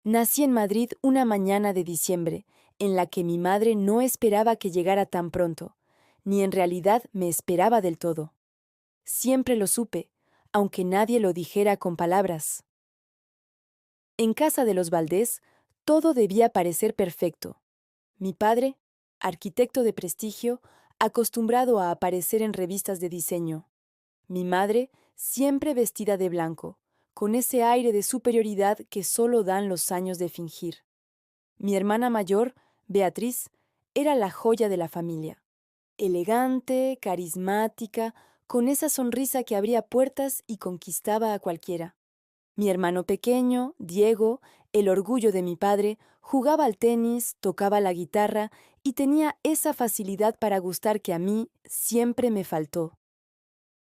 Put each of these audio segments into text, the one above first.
Nací en Madrid una mañana de diciembre, en la que mi madre no esperaba que llegara tan pronto, ni en realidad me esperaba del todo. Siempre lo supe, aunque nadie lo dijera con palabras. En casa de los Valdés, todo debía parecer perfecto. Mi padre, arquitecto de prestigio, acostumbrado a aparecer en revistas de diseño. Mi madre, siempre vestida de blanco, con ese aire de superioridad que solo dan los años de fingir. Mi hermana mayor, Beatriz, era la joya de la familia. Elegante, carismática, con esa sonrisa que abría puertas y conquistaba a cualquiera. Mi hermano pequeño, Diego, el orgullo de mi padre, jugaba al tenis, tocaba la guitarra y tenía esa facilidad para gustar que a mí siempre me faltó.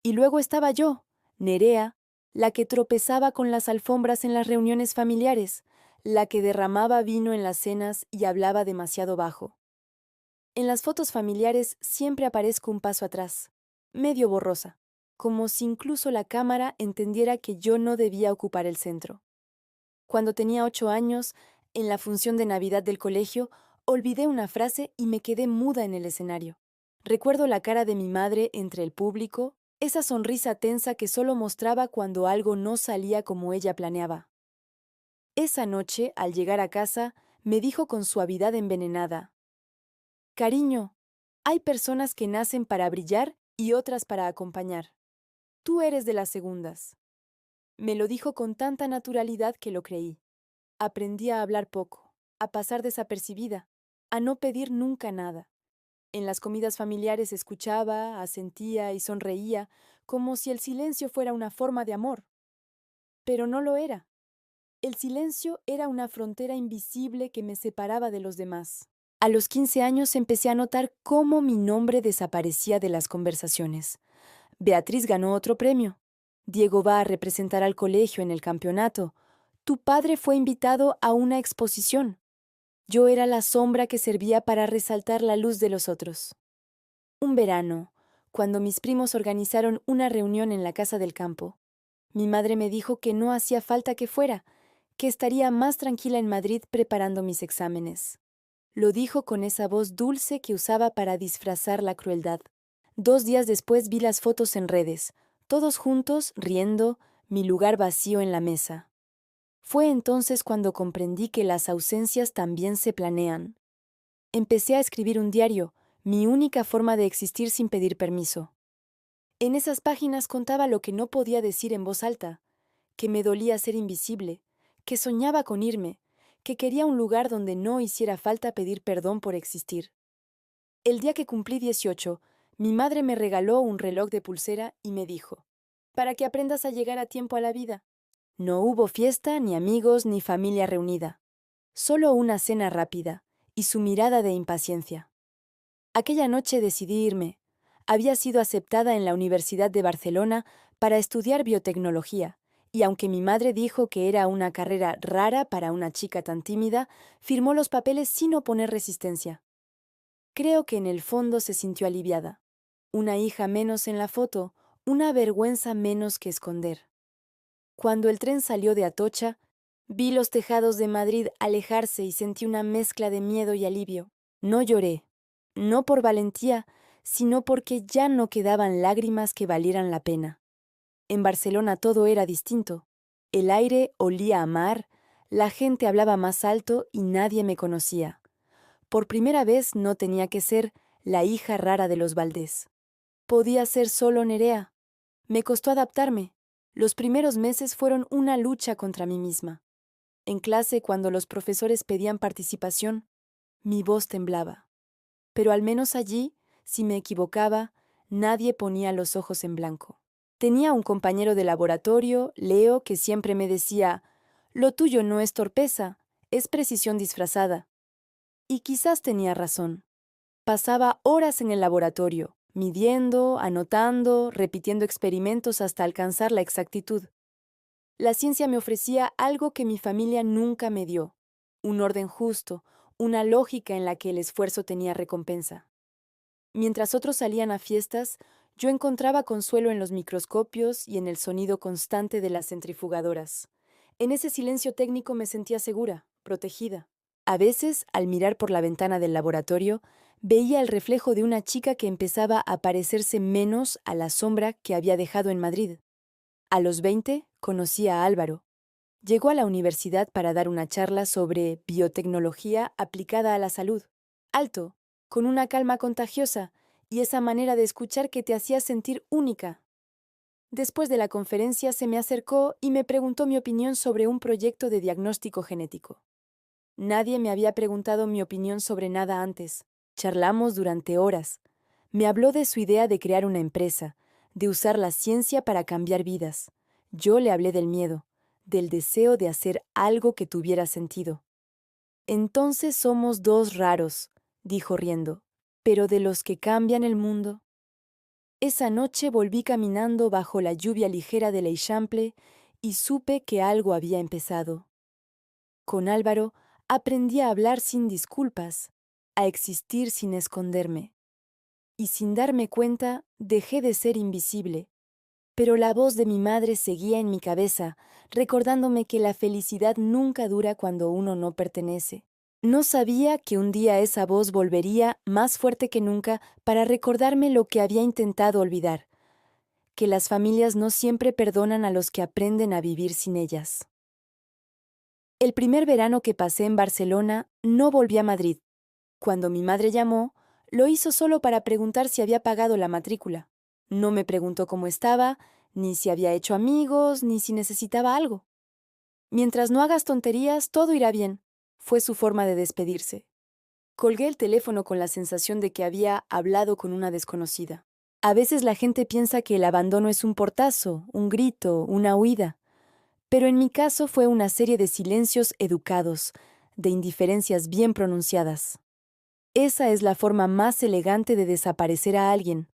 Y luego estaba yo, Nerea, la que tropezaba con las alfombras en las reuniones familiares, la que derramaba vino en las cenas y hablaba demasiado bajo. En las fotos familiares siempre aparezco un paso atrás, medio borrosa, como si incluso la cámara entendiera que yo no debía ocupar el centro. Cuando tenía 8 años, en la función de Navidad del colegio, olvidé una frase y me quedé muda en el escenario. Recuerdo la cara de mi madre entre el público, esa sonrisa tensa que solo mostraba cuando algo no salía como ella planeaba. Esa noche, al llegar a casa, me dijo con suavidad envenenada: «Cariño, hay personas que nacen para brillar y otras para acompañar. Tú eres de las segundas». Me lo dijo con tanta naturalidad que lo creí. Aprendí a hablar poco, a pasar desapercibida, a no pedir nunca nada. En las comidas familiares escuchaba, asentía y sonreía, como si el silencio fuera una forma de amor. Pero no lo era. El silencio era una frontera invisible que me separaba de los demás. A los 15 años empecé a notar cómo mi nombre desaparecía de las conversaciones. Beatriz ganó otro premio. Diego va a representar al colegio en el campeonato. Tu padre fue invitado a una exposición. Yo era la sombra que servía para resaltar la luz de los otros. Un verano, cuando mis primos organizaron una reunión en la casa del campo, mi madre me dijo que no hacía falta que fuera, que estaría más tranquila en Madrid preparando mis exámenes. Lo dijo con esa voz dulce que usaba para disfrazar la crueldad. 2 días después vi las fotos en redes, todos juntos, riendo, mi lugar vacío en la mesa. Fue entonces cuando comprendí que las ausencias también se planean. Empecé a escribir un diario, mi única forma de existir sin pedir permiso. En esas páginas contaba lo que no podía decir en voz alta, que me dolía ser invisible, que soñaba con irme, que quería un lugar donde no hiciera falta pedir perdón por existir. El día que cumplí 18, mi madre me regaló un reloj de pulsera y me dijo: «Para que aprendas a llegar a tiempo a la vida». No hubo fiesta, ni amigos, ni familia reunida. Solo una cena rápida y su mirada de impaciencia. Aquella noche decidí irme. Había sido aceptada en la Universidad de Barcelona para estudiar biotecnología, y aunque mi madre dijo que era una carrera rara para una chica tan tímida, firmó los papeles sin oponer resistencia. Creo que en el fondo se sintió aliviada. Una hija menos en la foto, una vergüenza menos que esconder. Cuando el tren salió de Atocha, vi los tejados de Madrid alejarse y sentí una mezcla de miedo y alivio. No lloré, no por valentía, sino porque ya no quedaban lágrimas que valieran la pena. En Barcelona todo era distinto. El aire olía a mar, la gente hablaba más alto y nadie me conocía. Por primera vez no tenía que ser la hija rara de los Valdés. Podía ser solo Nerea. Me costó adaptarme. Los primeros meses fueron una lucha contra mí misma. En clase, cuando los profesores pedían participación, mi voz temblaba. Pero al menos allí, si me equivocaba, nadie ponía los ojos en blanco. Tenía un compañero de laboratorio, Leo, que siempre me decía: «Lo tuyo no es torpeza, es precisión disfrazada». Y quizás tenía razón. Pasaba horas en el laboratorio, midiendo, anotando, repitiendo experimentos hasta alcanzar la exactitud. La ciencia me ofrecía algo que mi familia nunca me dio: un orden justo, una lógica en la que el esfuerzo tenía recompensa. Mientras otros salían a fiestas, yo encontraba consuelo en los microscopios y en el sonido constante de las centrifugadoras, En ese silencio técnico me sentía segura, protegida. A veces, al mirar por la ventana del laboratorio, veía el reflejo de una chica que empezaba a parecerse menos a la sombra que había dejado en Madrid. A los 20 conocí a Álvaro. Llegó a la universidad para dar una charla sobre biotecnología aplicada a la salud. Alto, con una calma contagiosa y esa manera de escuchar que te hacía sentir única. Después de la conferencia se me acercó y me preguntó mi opinión sobre un proyecto de diagnóstico genético. Nadie me había preguntado mi opinión sobre nada antes. Charlamos durante horas. Me habló de su idea de crear una empresa, de usar la ciencia para cambiar vidas. Yo le hablé del miedo, del deseo de hacer algo que tuviera sentido. Entonces somos dos raros, dijo riendo, pero de los que cambian el mundo. Esa noche volví caminando bajo la lluvia ligera del Eixample y supe que algo había empezado. Con Álvaro aprendí a hablar sin disculpas, a existir sin esconderme. Y sin darme cuenta, dejé de ser invisible. Pero la voz de mi madre seguía en mi cabeza, recordándome que la felicidad nunca dura cuando uno no pertenece. No sabía que un día esa voz volvería más fuerte que nunca para recordarme lo que había intentado olvidar, que las familias no siempre perdonan a los que aprenden a vivir sin ellas. El primer verano que pasé en Barcelona, no volví a Madrid. Cuando mi madre llamó, lo hizo solo para preguntar si había pagado la matrícula. No me preguntó cómo estaba, ni si había hecho amigos, ni si necesitaba algo. Mientras no hagas tonterías, todo irá bien, fue su forma de despedirse. Colgué el teléfono con la sensación de que había hablado con una desconocida. A veces la gente piensa que el abandono es un portazo, un grito, una huida. Pero en mi caso fue una serie de silencios educados, de indiferencias bien pronunciadas. Esa es la forma más elegante de desaparecer a alguien.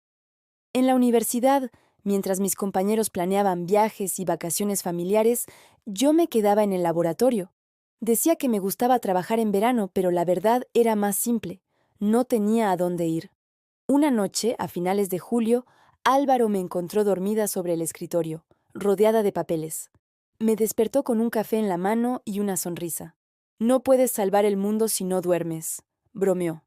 En la universidad, mientras mis compañeros planeaban viajes y vacaciones familiares, yo me quedaba en el laboratorio. Decía que me gustaba trabajar en verano, pero la verdad era más simple. No tenía a dónde ir. Una noche, a finales de julio, Álvaro me encontró dormida sobre el escritorio, rodeada de papeles. Me despertó con un café en la mano y una sonrisa. No puedes salvar el mundo si no duermes, bromeó.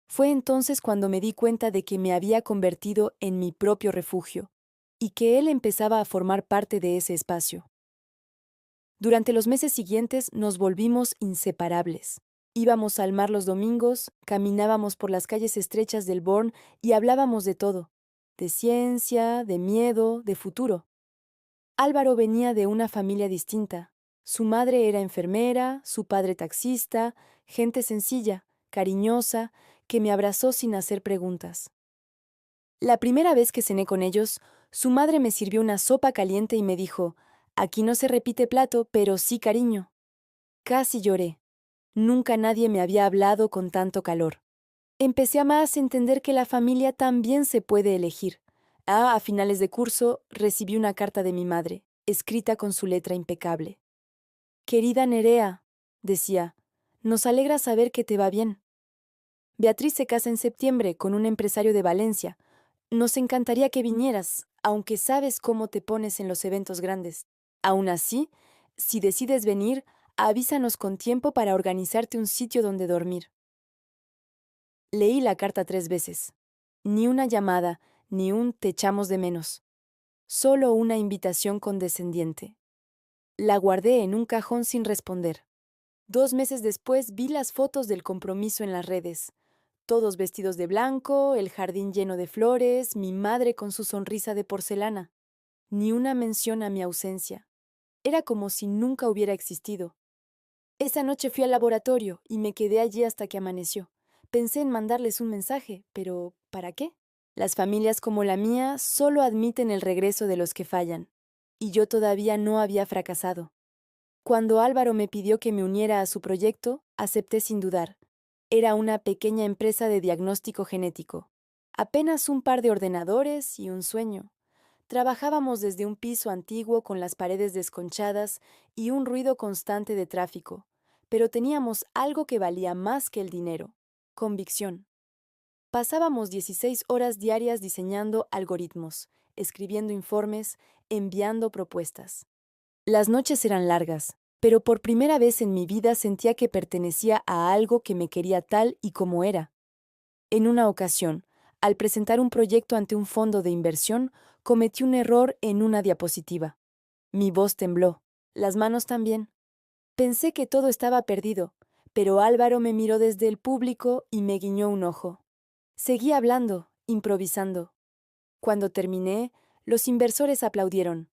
Fue entonces cuando me di cuenta de que me había convertido en mi propio refugio y que él empezaba a formar parte de ese espacio. Durante los meses siguientes nos volvimos inseparables. Íbamos al mar los domingos, caminábamos por las calles estrechas del Born y hablábamos de todo, de ciencia, de miedo, de futuro. Álvaro venía de una familia distinta. Su madre era enfermera, su padre taxista, gente sencilla, cariñosa, que me abrazó sin hacer preguntas. La primera vez que cené con ellos, su madre me sirvió una sopa caliente y me dijo, «Aquí no se repite plato, pero sí cariño». Casi lloré. Nunca nadie me había hablado con tanto calor. Empecé a más entender que la familia también se puede elegir. A finales de curso, recibí una carta de mi madre, escrita con su letra impecable. «Querida Nerea», decía, «nos alegra saber que te va bien. Beatriz se casa en septiembre con un empresario de Valencia. Nos encantaría que vinieras, aunque sabes cómo te pones en los eventos grandes. Aún así, si decides venir, avísanos con tiempo para organizarte un sitio donde dormir». Leí la carta 3 veces. Ni una llamada, ni un «te echamos de menos». Solo una invitación condescendiente. La guardé en un cajón sin responder. 2 meses después vi las fotos del compromiso en las redes. Todos vestidos de blanco, el jardín lleno de flores, mi madre con su sonrisa de porcelana. Ni una mención a mi ausencia. Era como si nunca hubiera existido. Esa noche fui al laboratorio y me quedé allí hasta que amaneció. Pensé en mandarles un mensaje, pero ¿para qué? Las familias como la mía solo admiten el regreso de los que fallan. Y yo todavía no había fracasado. Cuando Álvaro me pidió que me uniera a su proyecto, acepté sin dudar. Era una pequeña empresa de diagnóstico genético. Apenas un par de ordenadores y un sueño. Trabajábamos desde un piso antiguo con las paredes desconchadas y un ruido constante de tráfico, pero teníamos algo que valía más que el dinero: convicción. Pasábamos 16 horas diarias diseñando algoritmos, escribiendo informes, enviando propuestas. Las noches eran largas, pero por primera vez en mi vida sentía que pertenecía a algo que me quería tal y como era. En una ocasión, al presentar un proyecto ante un fondo de inversión, cometí un error en una diapositiva. Mi voz tembló, las manos también. Pensé que todo estaba perdido, pero Álvaro me miró desde el público y me guiñó un ojo. Seguí hablando, improvisando. Cuando terminé, los inversores aplaudieron.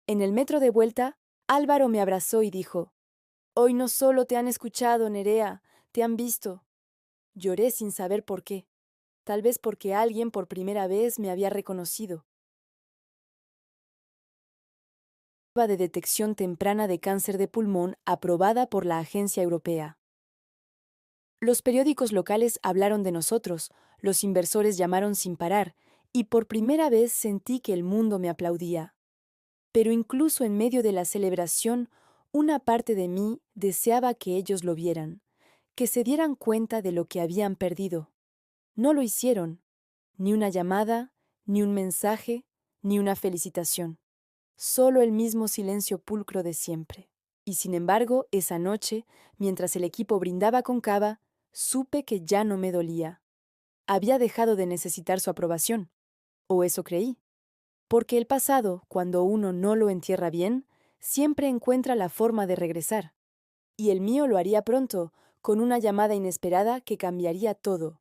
En el metro de vuelta, Álvaro me abrazó y dijo: «Hoy no solo te han escuchado, Nerea, te han visto». Lloré sin saber por qué. Tal vez porque alguien por primera vez me había reconocido. Prueba de detección temprana de cáncer de pulmón aprobada por la Agencia Europea. Los periódicos locales hablaron de nosotros, los inversores llamaron sin parar, y por primera vez sentí que el mundo me aplaudía. Pero incluso en medio de la celebración, una parte de mí deseaba que ellos lo vieran, que se dieran cuenta de lo que habían perdido. No lo hicieron. Ni una llamada, ni un mensaje, ni una felicitación. Solo el mismo silencio pulcro de siempre. Y sin embargo, esa noche, mientras el equipo brindaba con cava, supe que ya no me dolía. Había dejado de necesitar su aprobación. O eso creí. Porque el pasado, cuando uno no lo entierra bien, siempre encuentra la forma de regresar. Y el mío lo haría pronto, con una llamada inesperada que cambiaría todo.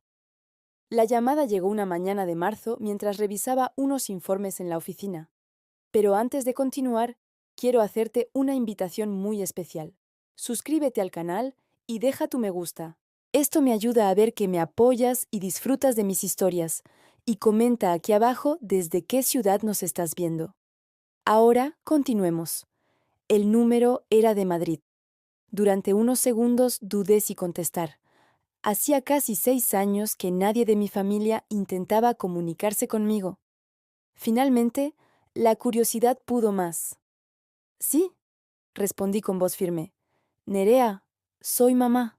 La llamada llegó una mañana de marzo mientras revisaba unos informes en la oficina. Pero antes de continuar, quiero hacerte una invitación muy especial. Suscríbete al canal y deja tu me gusta. Esto me ayuda a ver que me apoyas y disfrutas de mis historias. Y comenta aquí abajo desde qué ciudad nos estás viendo. Ahora continuemos. El número era de Madrid. Durante unos segundos dudé si contestar. Hacía casi 6 años que nadie de mi familia intentaba comunicarse conmigo. Finalmente, la curiosidad pudo más. «Sí», respondí con voz firme. «Nerea, soy mamá».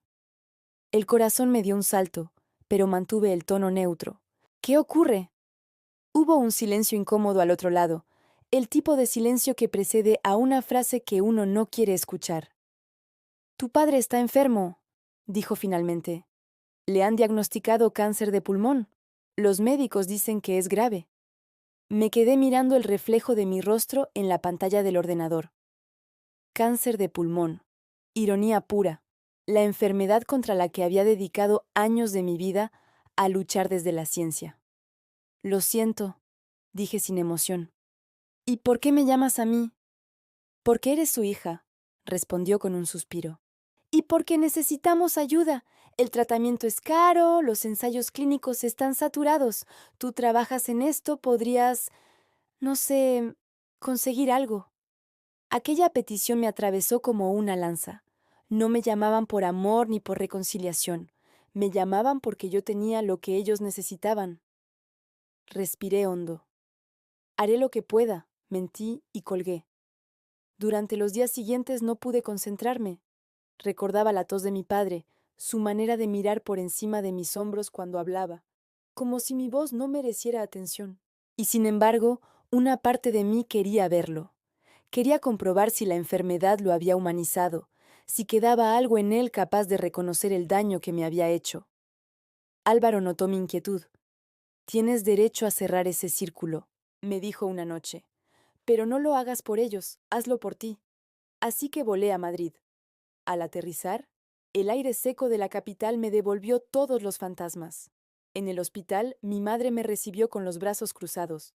El corazón me dio un salto, pero mantuve el tono neutro. «¿Qué ocurre?». Hubo un silencio incómodo al otro lado, el tipo de silencio que precede a una frase que uno no quiere escuchar. «Tu padre está enfermo», dijo finalmente. «Le han diagnosticado cáncer de pulmón. Los médicos dicen que es grave». Me quedé mirando el reflejo de mi rostro en la pantalla del ordenador. Cáncer de pulmón. Ironía pura. La enfermedad contra la que había dedicado años de mi vida a luchar desde la ciencia. «Lo siento», dije sin emoción. «¿Y por qué me llamas a mí?». «Porque eres su hija», respondió con un suspiro. «Y porque necesitamos ayuda. El tratamiento es caro, los ensayos clínicos están saturados. Tú trabajas en esto, podrías, no sé, conseguir algo». Aquella petición me atravesó como una lanza. No me llamaban por amor ni por reconciliación. Me llamaban porque yo tenía lo que ellos necesitaban. Respiré hondo. «Haré lo que pueda», mentí y colgué. Durante los días siguientes no pude concentrarme. Recordaba la tos de mi padre, su manera de mirar por encima de mis hombros cuando hablaba, como si mi voz no mereciera atención. Y sin embargo, una parte de mí quería verlo. Quería comprobar si la enfermedad lo había humanizado, si quedaba algo en él capaz de reconocer el daño que me había hecho. Álvaro notó mi inquietud. «Tienes derecho a cerrar ese círculo», me dijo una noche. «Pero no lo hagas por ellos, hazlo por ti». Así que volé a Madrid. Al aterrizar, el aire seco de la capital me devolvió todos los fantasmas. En el hospital, mi madre me recibió con los brazos cruzados,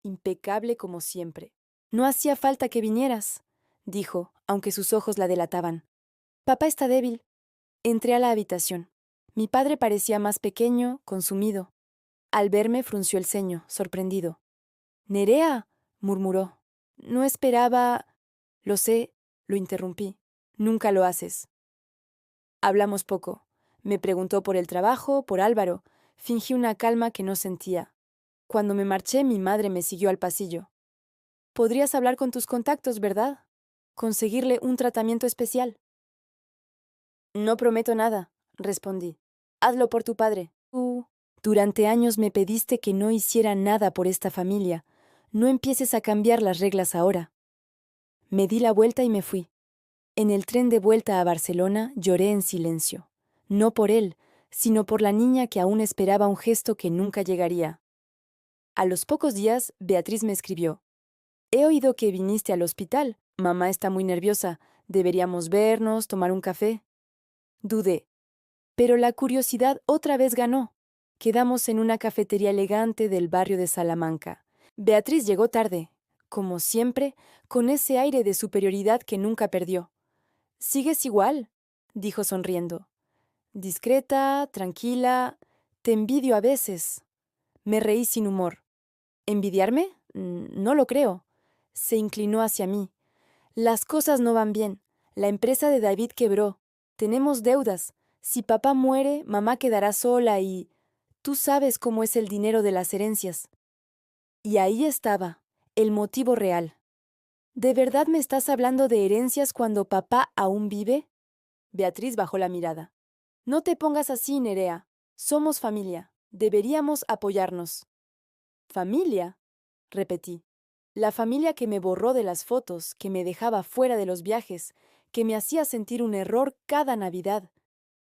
impecable como siempre. «No hacía falta que vinieras», dijo, aunque sus ojos la delataban. «Papá está débil». Entré a la habitación. Mi padre parecía más pequeño, consumido. Al verme frunció el ceño, sorprendido. «Nerea», murmuró. «No esperaba...». «Lo sé», lo interrumpí. «Nunca lo haces». Hablamos poco. Me preguntó por el trabajo, por Álvaro. Fingí una calma que no sentía. Cuando me marché, mi madre me siguió al pasillo. «Podrías hablar con tus contactos, ¿verdad? Conseguirle un tratamiento especial». «No prometo nada», respondí. «Hazlo por tu padre. Tú, durante años me pediste que no hiciera nada por esta familia. No empieces a cambiar las reglas ahora». Me di la vuelta y me fui. En el tren de vuelta a Barcelona lloré en silencio. No por él, sino por la niña que aún esperaba un gesto que nunca llegaría. A los pocos días, Beatriz me escribió: «He oído que viniste al hospital. Mamá está muy nerviosa. Deberíamos vernos, tomar un café». Dudé, pero la curiosidad otra vez ganó. Quedamos en una cafetería elegante del barrio de Salamanca. Beatriz llegó tarde, como siempre, con ese aire de superioridad que nunca perdió. «¿Sigues igual?», dijo sonriendo. «Discreta, tranquila. Te envidio a veces». Me reí sin humor. ¿Envidiarme? No lo creo. Se inclinó hacia mí. «Las cosas no van bien. La empresa de David quebró. Tenemos deudas. Si papá muere, mamá quedará sola y... Tú sabes cómo es el dinero de las herencias». Y ahí estaba, el motivo real. ¿De verdad me estás hablando de herencias cuando papá aún vive? Beatriz bajó la mirada. «No te pongas así, Nerea. Somos familia. Deberíamos apoyarnos». «¿Familia?», repetí. La familia que me borró de las fotos, que me dejaba fuera de los viajes, que me hacía sentir un error cada Navidad.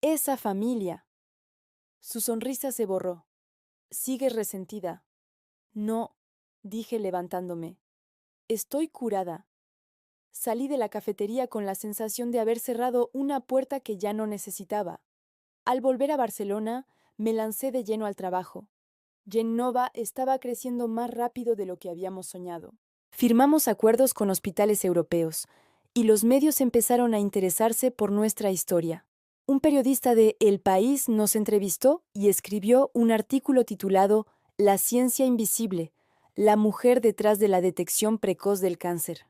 Esa familia. Su sonrisa se borró. «¿Sigues resentida?» «No», dije levantándome. «Estoy curada». Salí de la cafetería con la sensación de haber cerrado una puerta que ya no necesitaba. Al volver a Barcelona, me lancé de lleno al trabajo. Gennova estaba creciendo más rápido de lo que habíamos soñado. Firmamos acuerdos con hospitales europeos, y los medios empezaron a interesarse por nuestra historia. Un periodista de El País nos entrevistó y escribió un artículo titulado «La ciencia invisible, la mujer detrás de la detección precoz del cáncer».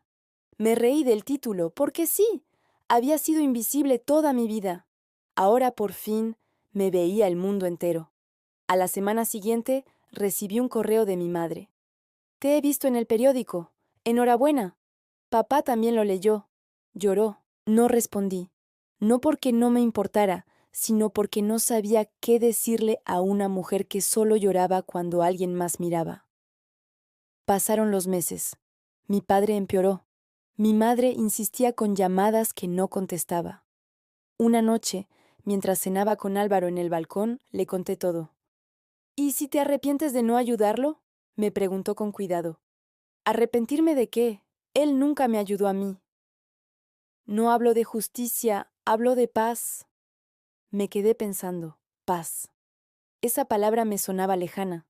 Me reí del título, porque sí, había sido invisible toda mi vida. Ahora por fin me veía el mundo entero. A la semana siguiente recibí un correo de mi madre. «Te he visto en el periódico. Enhorabuena». Papá también lo leyó. Lloró. No respondí. No porque no me importara, sino porque no sabía qué decirle a una mujer que solo lloraba cuando alguien más miraba. Pasaron los meses. Mi padre empeoró. Mi madre insistía con llamadas que no contestaba. Una noche, mientras cenaba con Álvaro en el balcón, le conté todo. «¿Y si te arrepientes de no ayudarlo?», me preguntó con cuidado. «¿Arrepentirme de qué? Él nunca me ayudó a mí». «No hablo de justicia, hablo de paz». Me quedé pensando. Paz. Esa palabra me sonaba lejana.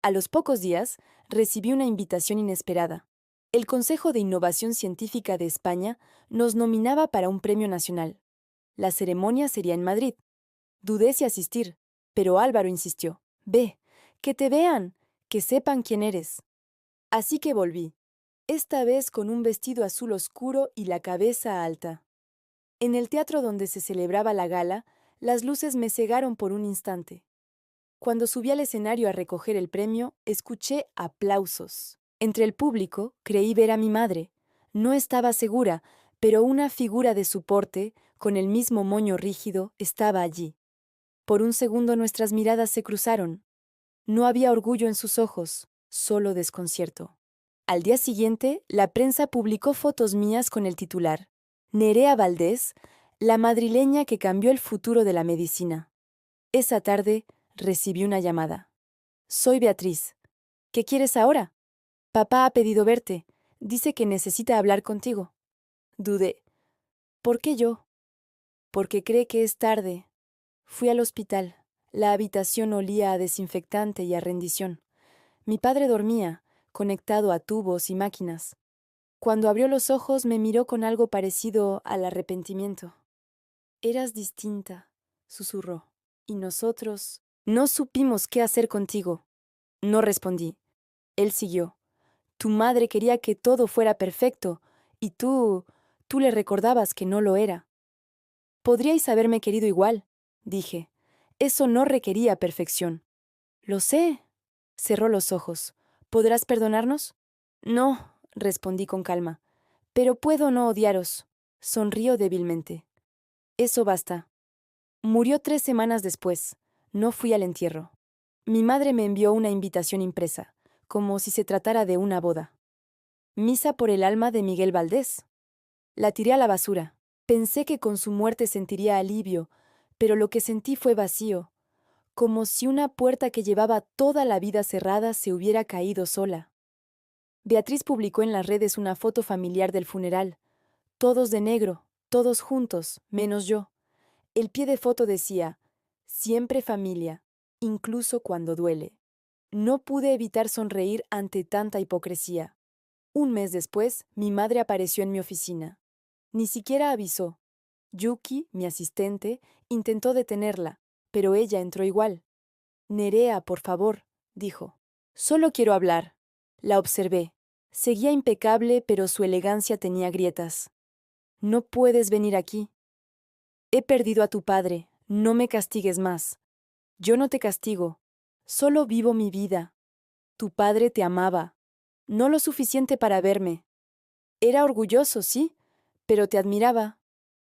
A los pocos días, recibí una invitación inesperada. El Consejo de Innovación Científica de España nos nominaba para un premio nacional. La ceremonia sería en Madrid. Dudé si asistir, pero Álvaro insistió. «Ve, que te vean, que sepan quién eres». Así que volví, esta vez con un vestido azul oscuro y la cabeza alta. En el teatro donde se celebraba la gala, las luces me cegaron por un instante. Cuando subí al escenario a recoger el premio, escuché aplausos. Entre el público creí ver a mi madre. No estaba segura, pero una figura de su porte, con el mismo moño rígido, estaba allí. Por un segundo nuestras miradas se cruzaron. No había orgullo en sus ojos, solo desconcierto. Al día siguiente, la prensa publicó fotos mías con el titular: «Nerea Valdés, la madrileña que cambió el futuro de la medicina». Esa tarde recibí una llamada. «Soy Beatriz. ¿Qué quieres ahora?». «Papá ha pedido verte. Dice que necesita hablar contigo». Dudé. «¿Por qué yo?». «Porque cree que es tarde». Fui al hospital. La habitación olía a desinfectante y a rendición. Mi padre dormía, conectado a tubos y máquinas. Cuando abrió los ojos me miró con algo parecido al arrepentimiento. «Eras distinta», susurró. «Y nosotros no supimos qué hacer contigo». No respondí. Él siguió. «Tu madre quería que todo fuera perfecto, y tú le recordabas que no lo era». «Podríais haberme querido igual», dije. «Eso no requería perfección». «Lo sé». Cerró los ojos. «¿Podrás perdonarnos?». «No», respondí con calma. «Pero puedo no odiaros». Sonrió débilmente. «Eso basta». Murió 3 semanas después. No fui al entierro. Mi madre me envió una invitación impresa, como si se tratara de una boda. Misa por el alma de Miguel Valdés. La tiré a la basura. Pensé que con su muerte sentiría alivio, pero lo que sentí fue vacío, como si una puerta que llevaba toda la vida cerrada se hubiera caído sola. Beatriz publicó en las redes una foto familiar del funeral. Todos de negro, todos juntos, menos yo. El pie de foto decía, siempre familia, incluso cuando duele. No pude evitar sonreír ante tanta hipocresía. Un mes después, mi madre apareció en mi oficina. Ni siquiera avisó. Yuki, mi asistente, intentó detenerla, pero ella entró igual. Nerea, por favor, dijo. Solo quiero hablar. La observé. Seguía impecable, pero su elegancia tenía grietas. No puedes venir aquí. He perdido a tu padre. No me castigues más. Yo no te castigo. Solo vivo mi vida. Tu padre te amaba. No lo suficiente para verme. Era orgulloso, sí, pero te admiraba.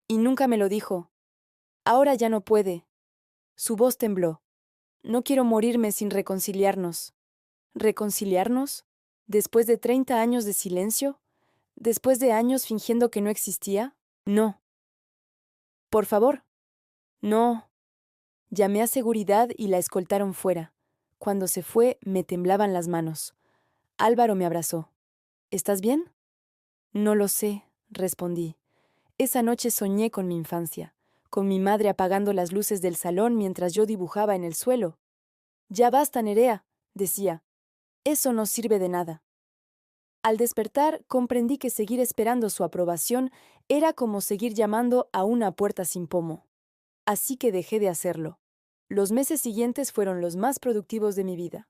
Y nunca me lo dijo. Ahora ya no puede. Su voz tembló. No quiero morirme sin reconciliarnos. ¿Reconciliarnos? ¿Después de 30 años de silencio? ¿Después de años fingiendo que no existía? No. Por favor. No. Llamé a seguridad y la escoltaron fuera. Cuando se fue, me temblaban las manos. Álvaro me abrazó. ¿Estás bien? No lo sé, respondí. Esa noche soñé con mi infancia, con mi madre apagando las luces del salón mientras yo dibujaba en el suelo. Ya basta, Nerea, decía. Eso no sirve de nada. Al despertar, comprendí que seguir esperando su aprobación era como seguir llamando a una puerta sin pomo. Así que dejé de hacerlo. Los meses siguientes fueron los más productivos de mi vida.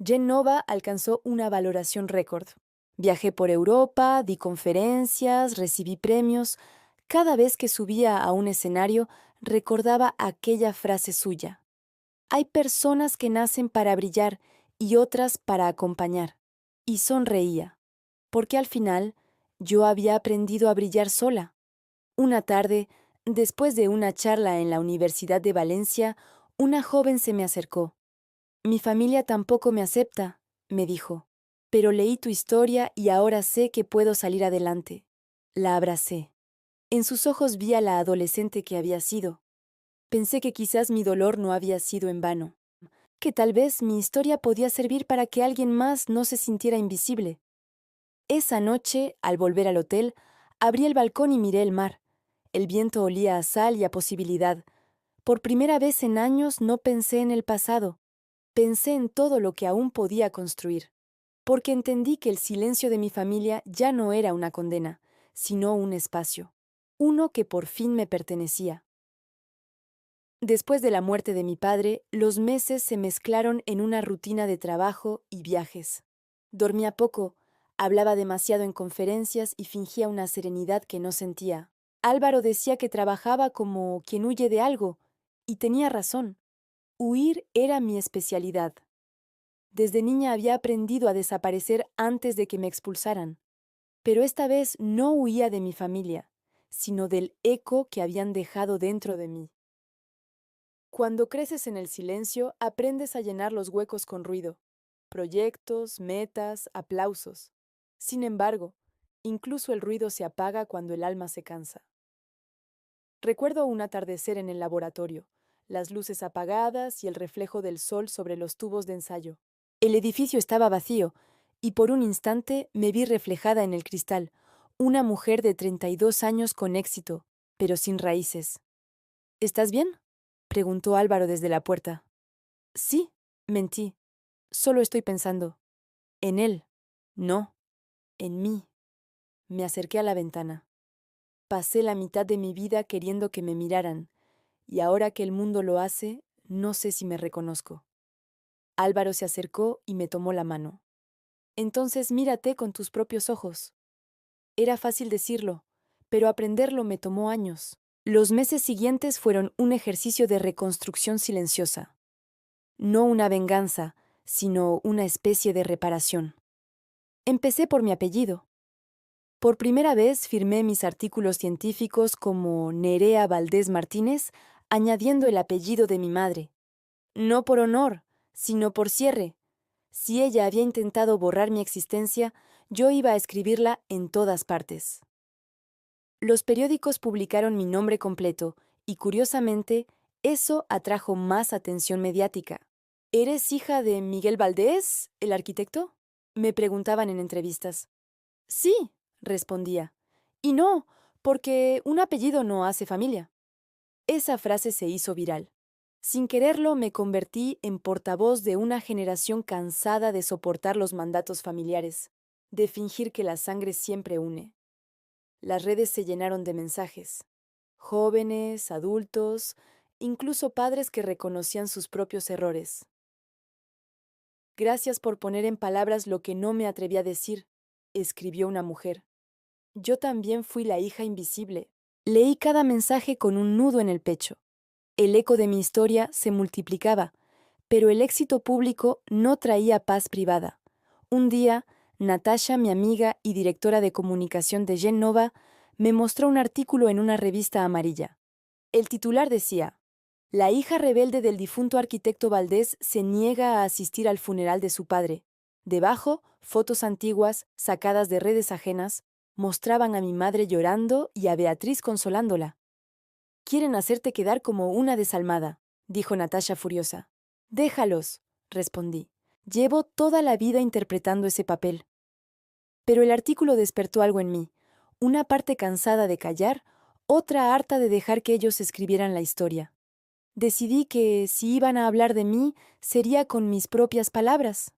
Gen Nova alcanzó una valoración récord. Viajé por Europa, di conferencias, recibí premios. Cada vez que subía a un escenario, recordaba aquella frase suya. Hay personas que nacen para brillar y otras para acompañar. Y sonreía, porque al final yo había aprendido a brillar sola. Una tarde, después de una charla en la Universidad de Valencia, una joven se me acercó. Mi familia tampoco me acepta, me dijo, pero leí tu historia y ahora sé que puedo salir adelante. La abracé. En sus ojos vi a la adolescente que había sido. Pensé que quizás mi dolor no había sido en vano, que tal vez mi historia podía servir para que alguien más no se sintiera invisible. Esa noche, al volver al hotel, abrí el balcón y miré el mar. El viento olía a sal y a posibilidad. Por primera vez en años no pensé en el pasado. Pensé en todo lo que aún podía construir, porque entendí que el silencio de mi familia ya no era una condena, sino un espacio, uno que por fin me pertenecía. Después de la muerte de mi padre, los meses se mezclaron en una rutina de trabajo y viajes. Dormía poco, hablaba demasiado en conferencias y fingía una serenidad que no sentía. Álvaro decía que trabajaba como quien huye de algo, y tenía razón. Huir era mi especialidad. Desde niña había aprendido a desaparecer antes de que me expulsaran. Pero esta vez no huía de mi familia, sino del eco que habían dejado dentro de mí. Cuando creces en el silencio, aprendes a llenar los huecos con ruido, proyectos, metas, aplausos. Sin embargo, incluso el ruido se apaga cuando el alma se cansa. Recuerdo un atardecer en el laboratorio, las luces apagadas y el reflejo del sol sobre los tubos de ensayo. El edificio estaba vacío, y por un instante me vi reflejada en el cristal, una mujer de 32 años con éxito, pero sin raíces. ¿Estás bien?, preguntó Álvaro desde la puerta. Sí, mentí. Solo estoy pensando. En él. No. En mí. Me acerqué a la ventana. Pasé la mitad de mi vida queriendo que me miraran, y ahora que el mundo lo hace, no sé si me reconozco. Álvaro se acercó y me tomó la mano. Entonces mírate con tus propios ojos. Era fácil decirlo, pero aprenderlo me tomó años. Los meses siguientes fueron un ejercicio de reconstrucción silenciosa. No una venganza, sino una especie de reparación. Empecé por mi apellido. Por primera vez firmé mis artículos científicos como Nerea Valdés Martínez, añadiendo el apellido de mi madre. No por honor, sino por cierre. Si ella había intentado borrar mi existencia, Yo iba a escribirla en todas partes. Los periódicos publicaron mi nombre completo y, curiosamente, eso atrajo más atención mediática. ¿Eres hija de Miguel Valdés, el arquitecto? Me preguntaban en entrevistas. Sí, respondía. Y no, porque un apellido no hace familia. Esa frase se hizo viral. Sin quererlo, me convertí en portavoz de una generación cansada de soportar los mandatos familiares, de fingir que la sangre siempre une. Las redes se llenaron de mensajes. Jóvenes, adultos, incluso padres que reconocían sus propios errores. Gracias por poner en palabras lo que no me atreví a decir, escribió una mujer. Yo también fui la hija invisible. Leí cada mensaje con un nudo en el pecho. El eco de mi historia se multiplicaba, pero el éxito público no traía paz privada. Un día, Natasha, mi amiga y directora de comunicación de Genova, me mostró un artículo en una revista amarilla. El titular decía: La hija rebelde del difunto arquitecto Valdés se niega a asistir al funeral de su padre. Debajo, fotos antiguas, sacadas de redes ajenas, mostraban a mi madre llorando y a Beatriz consolándola. Quieren hacerte quedar como una desalmada, dijo Natasha furiosa. Déjalos, respondí. Llevo toda la vida interpretando ese papel. Pero el artículo despertó algo en mí, una parte cansada de callar, otra harta de dejar que ellos escribieran la historia. Decidí que, si iban a hablar de mí, sería con mis propias palabras.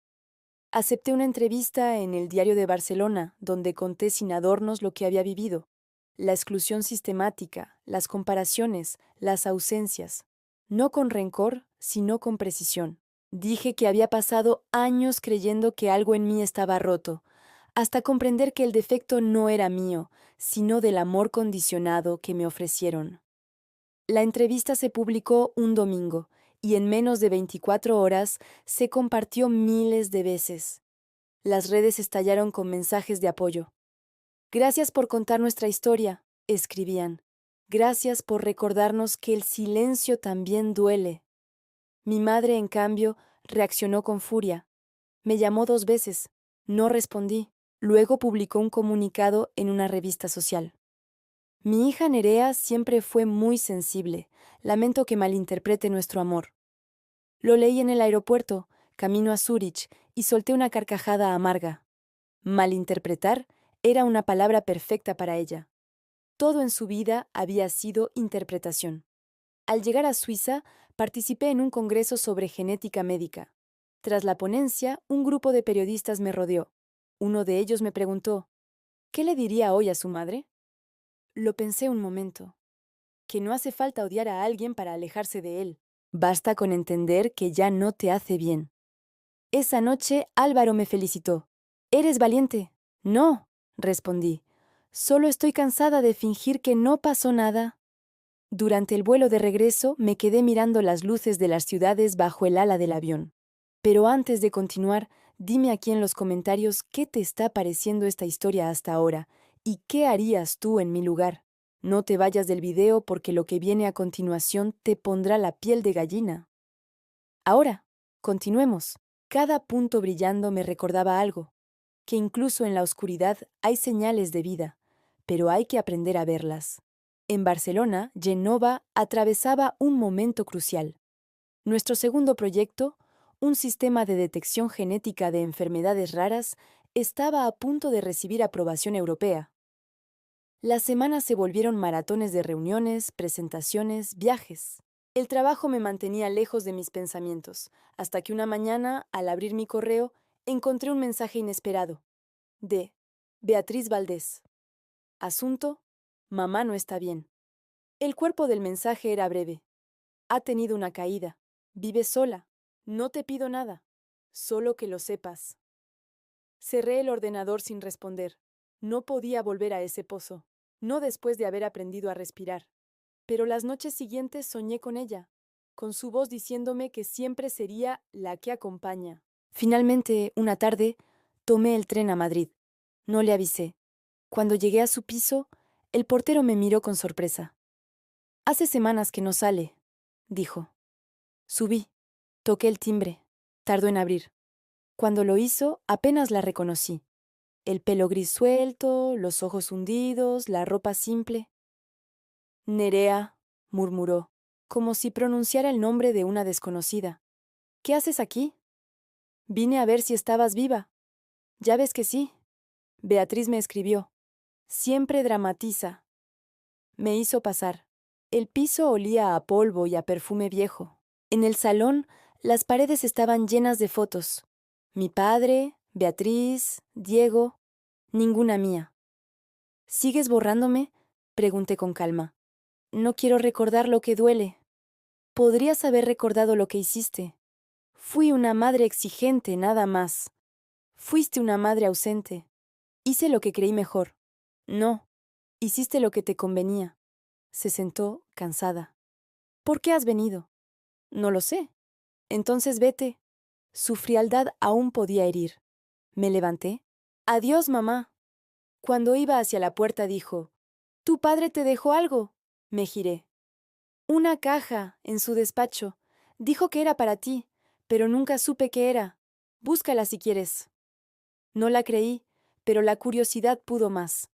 Acepté una entrevista en el Diario de Barcelona, donde conté sin adornos lo que había vivido. La exclusión sistemática, las comparaciones, las ausencias. No con rencor, sino con precisión. Dije que había pasado años creyendo que algo en mí estaba roto, hasta comprender que el defecto no era mío, sino del amor condicionado que me ofrecieron. La entrevista se publicó un domingo, y en menos de 24 horas se compartió miles de veces. Las redes estallaron con mensajes de apoyo. Gracias por contar nuestra historia, escribían. Gracias por recordarnos que el silencio también duele. Mi madre, en cambio, reaccionó con furia. Me llamó 2 veces. No respondí. Luego publicó un comunicado en una revista social. Mi hija Nerea siempre fue muy sensible. Lamento que malinterprete nuestro amor. Lo leí en el aeropuerto, camino a Zúrich, y solté una carcajada amarga. Malinterpretar era una palabra perfecta para ella. Todo en su vida había sido interpretación. Al llegar a Suiza, participé en un congreso sobre genética médica. Tras la ponencia, un grupo de periodistas me rodeó. Uno de ellos me preguntó: ¿qué le diría hoy a su madre? Lo pensé un momento. Que no hace falta odiar a alguien para alejarse de él. Basta con entender que ya no te hace bien. Esa noche Álvaro me felicitó. «¿Eres valiente?» «No», respondí. «Solo estoy cansada de fingir que no pasó nada». Durante el vuelo de regreso me quedé mirando las luces de las ciudades bajo el ala del avión. Pero antes de continuar, dime aquí en los comentarios qué te está pareciendo esta historia hasta ahora y qué harías tú en mi lugar. No te vayas del video porque lo que viene a continuación te pondrá la piel de gallina. Ahora, continuemos. Cada punto brillando me recordaba algo, que incluso en la oscuridad hay señales de vida, pero hay que aprender a verlas. En Barcelona, Genova atravesaba un momento crucial. Nuestro segundo proyecto, un sistema de detección genética de enfermedades raras, estaba a punto de recibir aprobación europea. Las semanas se volvieron maratones de reuniones, presentaciones, viajes. El trabajo me mantenía lejos de mis pensamientos, hasta que una mañana, al abrir mi correo, encontré un mensaje inesperado. De Beatriz Valdés. Asunto: mamá no está bien. El cuerpo del mensaje era breve. Ha tenido una caída. Vive sola. No te pido nada. Solo que lo sepas. Cerré el ordenador sin responder. No podía volver a ese pozo. No después de haber aprendido a respirar. Pero las noches siguientes soñé con ella, con su voz diciéndome que siempre sería la que acompaña. Finalmente, una tarde, tomé el tren a Madrid. No le avisé. Cuando llegué a su piso, el portero me miró con sorpresa. «Hace semanas que no sale», dijo. Subí. Toqué el timbre. Tardó en abrir. Cuando lo hizo, apenas la reconocí. El pelo gris suelto, los ojos hundidos, la ropa simple. Nerea, murmuró, como si pronunciara el nombre de una desconocida. ¿Qué haces aquí? Vine a ver si estabas viva. Ya ves que sí. Beatriz me escribió. Siempre dramatiza. Me hizo pasar. El piso olía a polvo y a perfume viejo. En el salón, las paredes estaban llenas de fotos. Mi padre, Beatriz, Diego, ninguna mía. ¿Sigues borrándome? Pregunté con calma. No quiero recordar lo que duele. Podrías haber recordado lo que hiciste. Fui una madre exigente, nada más. Fuiste una madre ausente. Hice lo que creí mejor. No, hiciste lo que te convenía. Se sentó, cansada. ¿Por qué has venido? No lo sé. Entonces vete. Su frialdad aún podía herir. Me levanté. Adiós, mamá. Cuando iba hacia la puerta dijo, ¿Tu padre te dejó algo? Me giré. Una caja, en su despacho. Dijo que era para ti, pero nunca supe qué era. Búscala si quieres. No la creí, pero la curiosidad pudo más.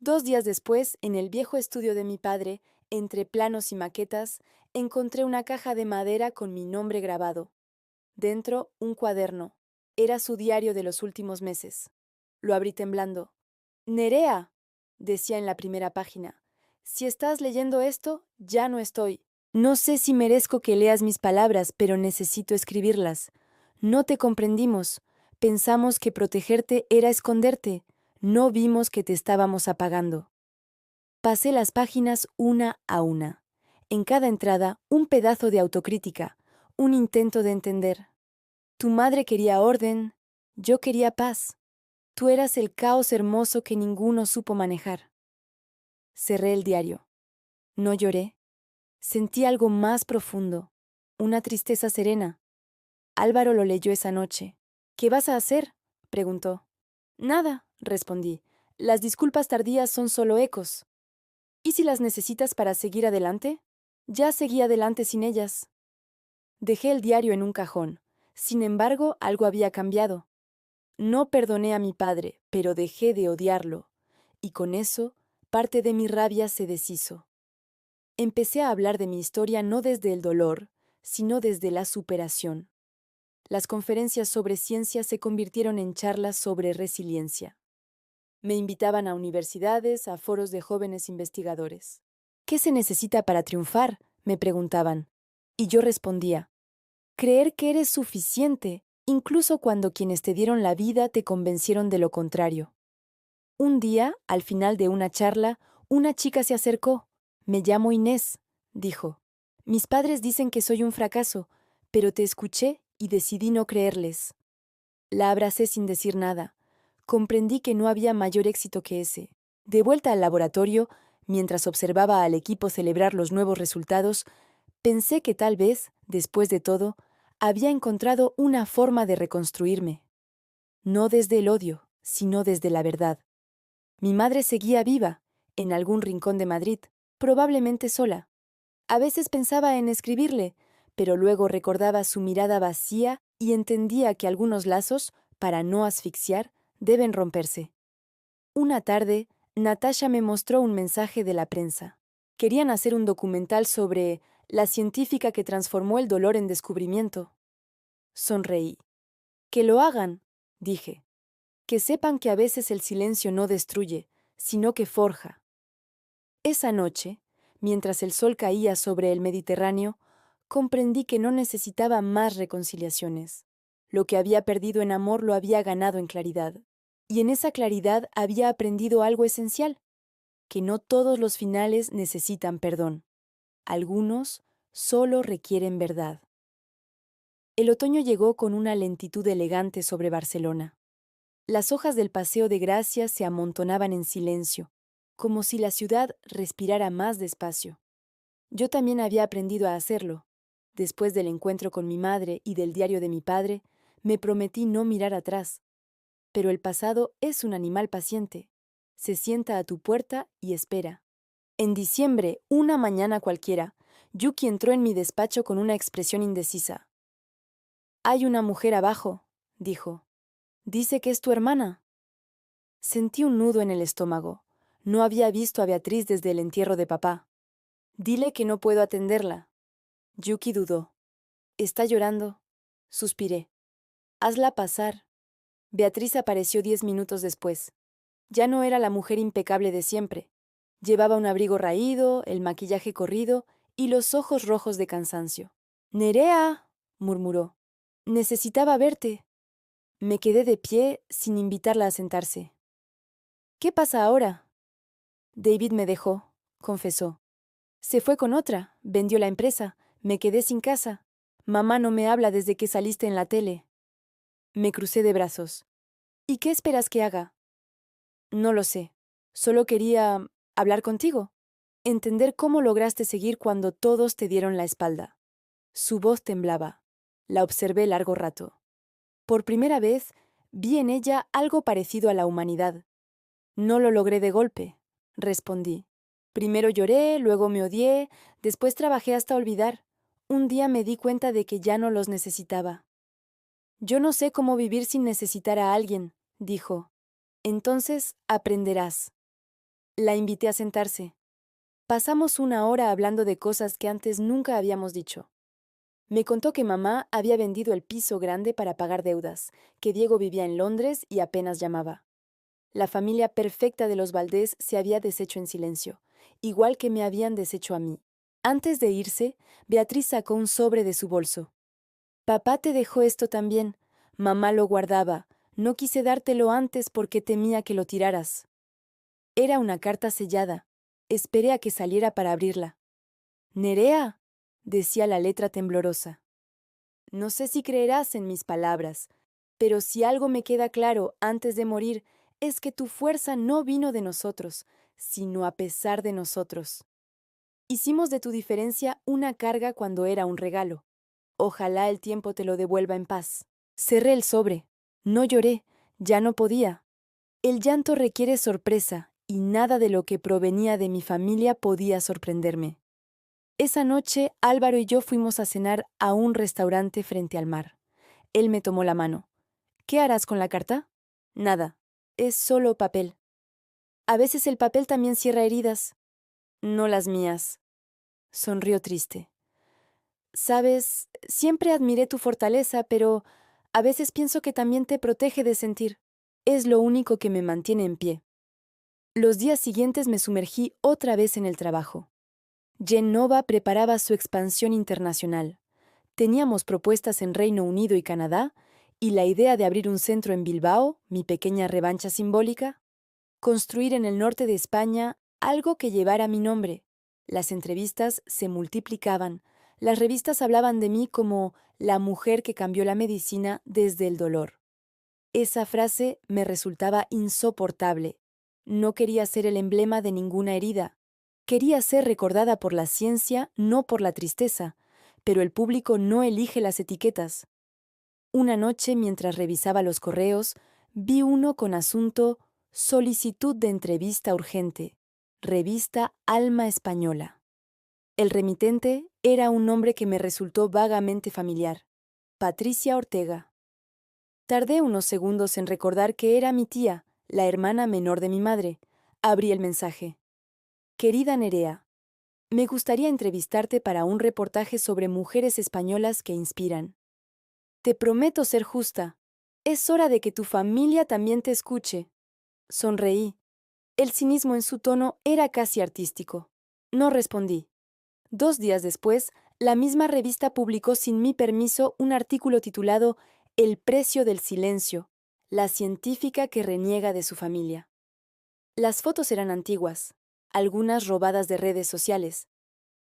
2 días después, en el viejo estudio de mi padre, entre planos y maquetas, encontré una caja de madera con mi nombre grabado. Dentro, un cuaderno. Era su diario de los últimos meses. Lo abrí temblando. Nerea, decía en la primera página, si estás leyendo esto, ya no estoy. No sé si merezco que leas mis palabras, pero necesito escribirlas. No te comprendimos. Pensamos que protegerte era esconderte. No vimos que te estábamos apagando. Pasé las páginas una a una. En cada entrada, un pedazo de autocrítica, un intento de entender. Tu madre quería orden, yo quería paz. Tú eras el caos hermoso que ninguno supo manejar. Cerré el diario. No lloré. Sentí algo más profundo, una tristeza serena. Álvaro lo leyó esa noche. ¿Qué vas a hacer? Preguntó. Nada, respondí. Las disculpas tardías son solo ecos. ¿Y si las necesitas para seguir adelante? Ya seguí adelante sin ellas. Dejé el diario en un cajón. Sin embargo, algo había cambiado. No perdoné a mi padre, pero dejé de odiarlo. Y con eso, parte de mi rabia se deshizo. Empecé a hablar de mi historia no desde el dolor, sino desde la superación. Las conferencias sobre ciencia se convirtieron en charlas sobre resiliencia. Me invitaban a universidades, a foros de jóvenes investigadores. ¿Qué se necesita para triunfar?, me preguntaban. Y yo respondía, creer que eres suficiente, incluso cuando quienes te dieron la vida te convencieron de lo contrario. Un día, al final de una charla, una chica se acercó. Me llamo Inés, dijo. Mis padres dicen que soy un fracaso, pero te escuché y decidí no creerles. La abracé sin decir nada. Comprendí que no había mayor éxito que ese. De vuelta al laboratorio, mientras observaba al equipo celebrar los nuevos resultados, pensé que tal vez, después de todo, había encontrado una forma de reconstruirme. No desde el odio, sino desde la verdad. Mi madre seguía viva, en algún rincón de Madrid, probablemente sola. A veces pensaba en escribirle, pero luego recordaba su mirada vacía y entendía que algunos lazos, para no asfixiar, deben romperse. Una tarde, Natasha me mostró un mensaje de la prensa. Querían hacer un documental sobre la científica que transformó el dolor en descubrimiento. Sonreí. Que lo hagan, dije. Que sepan que a veces el silencio no destruye, sino que forja. Esa noche, mientras el sol caía sobre el Mediterráneo, comprendí que no necesitaba más reconciliaciones. Lo que había perdido en amor lo había ganado en claridad. Y en esa claridad había aprendido algo esencial, que no todos los finales necesitan perdón. Algunos solo requieren verdad. El otoño llegó con una lentitud elegante sobre Barcelona. Las hojas del Paseo de Gracia se amontonaban en silencio, como si la ciudad respirara más despacio. Yo también había aprendido a hacerlo. Después del encuentro con mi madre y del diario de mi padre, me prometí no mirar atrás. Pero el pasado es un animal paciente. Se sienta a tu puerta y espera. En diciembre, una mañana cualquiera, Yuki entró en mi despacho con una expresión indecisa. «Hay una mujer abajo», dijo. «Dice que es tu hermana». Sentí un nudo en el estómago. No había visto a Beatriz desde el entierro de papá. Dile que no puedo atenderla. Yuki dudó. ¿Está llorando? Suspiré. Hazla pasar. Beatriz apareció 10 minutos después. Ya no era la mujer impecable de siempre. Llevaba un abrigo raído, el maquillaje corrido y los ojos rojos de cansancio. «Nerea», murmuró. «Necesitaba verte». Me quedé de pie sin invitarla a sentarse. «¿Qué pasa ahora?» «David me dejó», confesó. «Se fue con otra, vendió la empresa, me quedé sin casa. Mamá no me habla desde que saliste en la tele». Me crucé de brazos. «¿Y qué esperas que haga?» «No lo sé. Solo quería hablar contigo. Entender cómo lograste seguir cuando todos te dieron la espalda». Su voz temblaba. La observé largo rato. Por primera vez, vi en ella algo parecido a la humanidad. «No lo logré de golpe», respondí. «Primero lloré, luego me odié, después trabajé hasta olvidar. Un día me di cuenta de que ya no los necesitaba». «Yo no sé cómo vivir sin necesitar a alguien», dijo. «Entonces aprenderás». La invité a sentarse. Pasamos una hora hablando de cosas que antes nunca habíamos dicho. Me contó que mamá había vendido el piso grande para pagar deudas, que Diego vivía en Londres y apenas llamaba. La familia perfecta de los Valdés se había deshecho en silencio, igual que me habían deshecho a mí. Antes de irse, Beatriz sacó un sobre de su bolso. «Papá te dejó esto también. Mamá lo guardaba. No quise dártelo antes porque temía que lo tiraras». Era una carta sellada. Esperé a que saliera para abrirla. «Nerea», decía la letra temblorosa. «No sé si creerás en mis palabras, pero si algo me queda claro antes de morir es que tu fuerza no vino de nosotros, sino a pesar de nosotros. Hicimos de tu diferencia una carga cuando era un regalo. Ojalá el tiempo te lo devuelva en paz». Cerré el sobre. No lloré. Ya no podía. El llanto requiere sorpresa, y nada de lo que provenía de mi familia podía sorprenderme. Esa noche, Álvaro y yo fuimos a cenar a un restaurante frente al mar. Él me tomó la mano. «¿Qué harás con la carta?» «Nada. Es solo papel». «A veces el papel también cierra heridas». «No las mías». Sonrió triste. «Sabes, siempre admiré tu fortaleza, pero a veces pienso que también te protege de sentir. Es lo único que me mantiene en pie». Los días siguientes me sumergí otra vez en el trabajo. Genova preparaba su expansión internacional. Teníamos propuestas en Reino Unido y Canadá, y la idea de abrir un centro en Bilbao, mi pequeña revancha simbólica, construir en el norte de España algo que llevara mi nombre. Las entrevistas se multiplicaban, las revistas hablaban de mí como la mujer que cambió la medicina desde el dolor. Esa frase me resultaba insoportable. No quería ser el emblema de ninguna herida. Quería ser recordada por la ciencia, no por la tristeza, pero el público no elige las etiquetas. Una noche, mientras revisaba los correos, vi uno con asunto «Solicitud de entrevista urgente», revista Alma Española. El remitente era un nombre que me resultó vagamente familiar: Patricia Ortega. Tardé unos segundos en recordar que era mi tía, la hermana menor de mi madre. Abrí el mensaje. «Querida Nerea, me gustaría entrevistarte para un reportaje sobre mujeres españolas que inspiran. Te prometo ser justa. Es hora de que tu familia también te escuche». Sonreí. El cinismo en su tono era casi artístico. No respondí. 2 días después, la misma revista publicó sin mi permiso un artículo titulado «El precio del silencio, la científica que reniega de su familia». Las fotos eran antiguas, algunas robadas de redes sociales.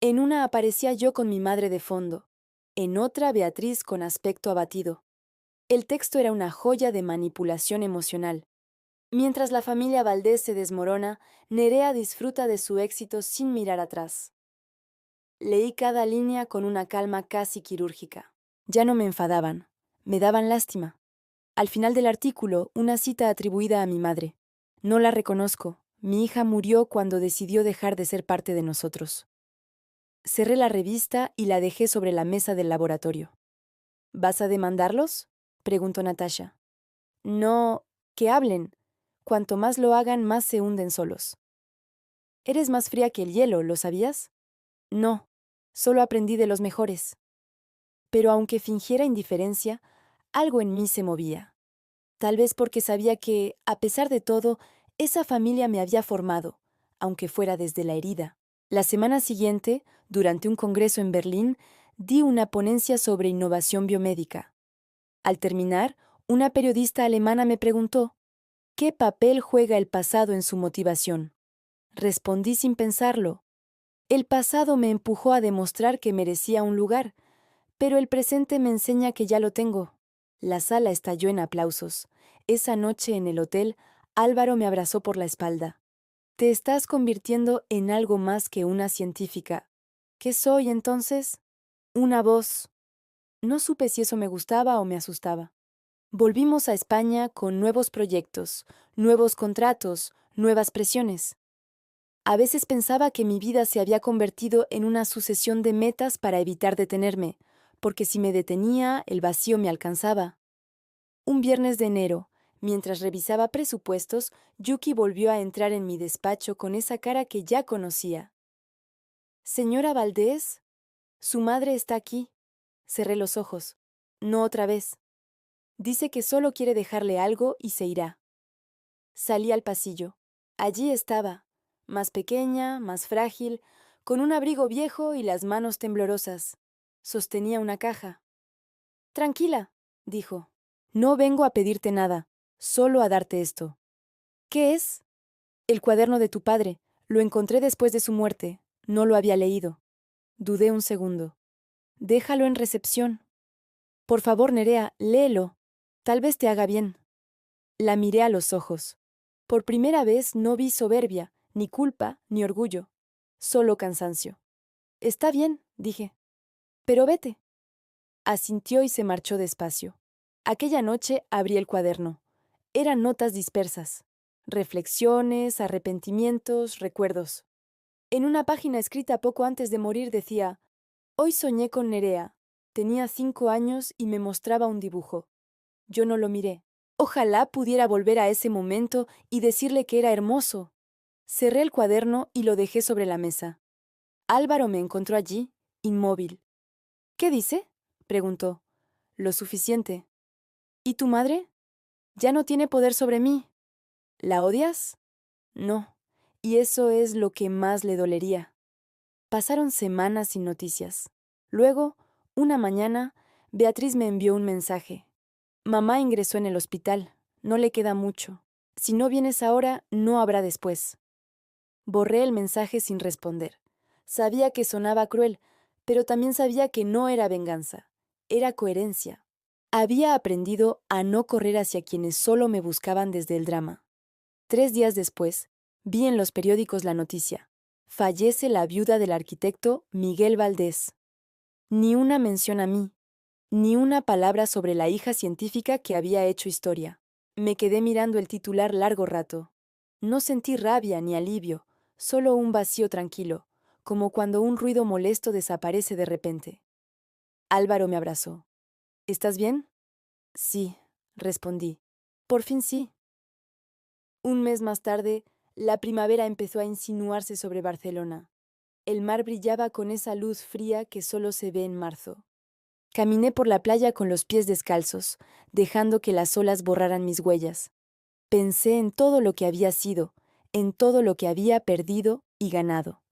En una aparecía yo con mi madre de fondo, en otra Beatriz con aspecto abatido. El texto era una joya de manipulación emocional. Mientras la familia Valdés se desmorona, Nerea disfruta de su éxito sin mirar atrás. Leí cada línea con una calma casi quirúrgica. Ya no me enfadaban, me daban lástima. Al final del artículo, una cita atribuida a mi madre. «No la reconozco. Mi hija murió cuando decidió dejar de ser parte de nosotros». Cerré la revista y la dejé sobre la mesa del laboratorio. «¿Vas a demandarlos?», preguntó Natasha. «No, que hablen. cuanto más lo hagan, más se hunden solos. Eres más fría que el hielo, ¿lo sabías? No, solo aprendí de los mejores. Pero aunque fingiera indiferencia, algo en mí se movía. Tal vez porque sabía que, a pesar de todo, esa familia me había formado, aunque fuera desde la herida. La semana siguiente, durante un congreso en Berlín, di una ponencia sobre innovación biomédica. Al terminar, una periodista alemana me preguntó, ¿qué papel juega el pasado en su motivación? Respondí sin pensarlo. El pasado me empujó a demostrar que merecía un lugar, pero el presente me enseña que ya lo tengo. La sala estalló en aplausos. Esa noche en el hotel, Álvaro me abrazó por la espalda. Te estás convirtiendo en algo más que una científica. ¿Qué soy entonces? Una voz. No supe si eso me gustaba o me asustaba. Volvimos a España con nuevos proyectos, nuevos contratos, nuevas presiones. A veces pensaba que mi vida se había convertido en una sucesión de metas para evitar detenerme, porque si me detenía, el vacío me alcanzaba. Un viernes de enero, mientras revisaba presupuestos, Yuki volvió a entrar en mi despacho con esa cara que ya conocía. Señora Valdés, su madre está aquí. Cerré los ojos. No otra vez. Dice que solo quiere dejarle algo y se irá. Salí al pasillo. Allí estaba, más pequeña, más frágil, con un abrigo viejo y las manos temblorosas. Sostenía una caja. Tranquila, dijo. No vengo a pedirte nada, solo a darte esto. ¿Qué es? El cuaderno de tu padre. Lo encontré después de su muerte. No lo había leído. Dudé un segundo. Déjalo en recepción. Por favor, Nerea, léelo. Tal vez te haga bien. La miré a los ojos. Por primera vez no vi soberbia, ni culpa, ni orgullo. Solo cansancio. Está bien, dije. Pero vete. Asintió y se marchó despacio. Aquella noche abrí el cuaderno. Eran notas dispersas. Reflexiones, arrepentimientos, recuerdos. En una página escrita poco antes de morir decía: Hoy soñé con Nerea. Tenía 5 años y me mostraba un dibujo. Yo no lo miré. Ojalá pudiera volver a ese momento y decirle que era hermoso. Cerré el cuaderno y lo dejé sobre la mesa. Álvaro me encontró allí, inmóvil. ¿Qué dice? Preguntó. Lo suficiente. ¿Y tu madre? Ya no tiene poder sobre mí. ¿La odias? No. Y eso es lo que más le dolería. Pasaron semanas sin noticias. Luego, una mañana, Beatriz me envió un mensaje. Mamá ingresó en el hospital. No le queda mucho. Si no vienes ahora, no habrá después. Borré el mensaje sin responder. Sabía que sonaba cruel, pero también sabía que no era venganza. Era coherencia. Había aprendido a no correr hacia quienes solo me buscaban desde el drama. 3 días después, vi en los periódicos la noticia. Fallece la viuda del arquitecto Miguel Valdés. Ni una mención a mí, ni una palabra sobre la hija científica que había hecho historia. Me quedé mirando el titular largo rato. No sentí rabia ni alivio, solo un vacío tranquilo, como cuando un ruido molesto desaparece de repente. Álvaro me abrazó. ¿Estás bien? Sí, respondí. Por fin sí. Un mes más tarde, la primavera empezó a insinuarse sobre Barcelona. El mar brillaba con esa luz fría que solo se ve en marzo. Caminé por la playa con los pies descalzos, dejando que las olas borraran mis huellas. Pensé en todo lo que había sido, en todo lo que había perdido y ganado.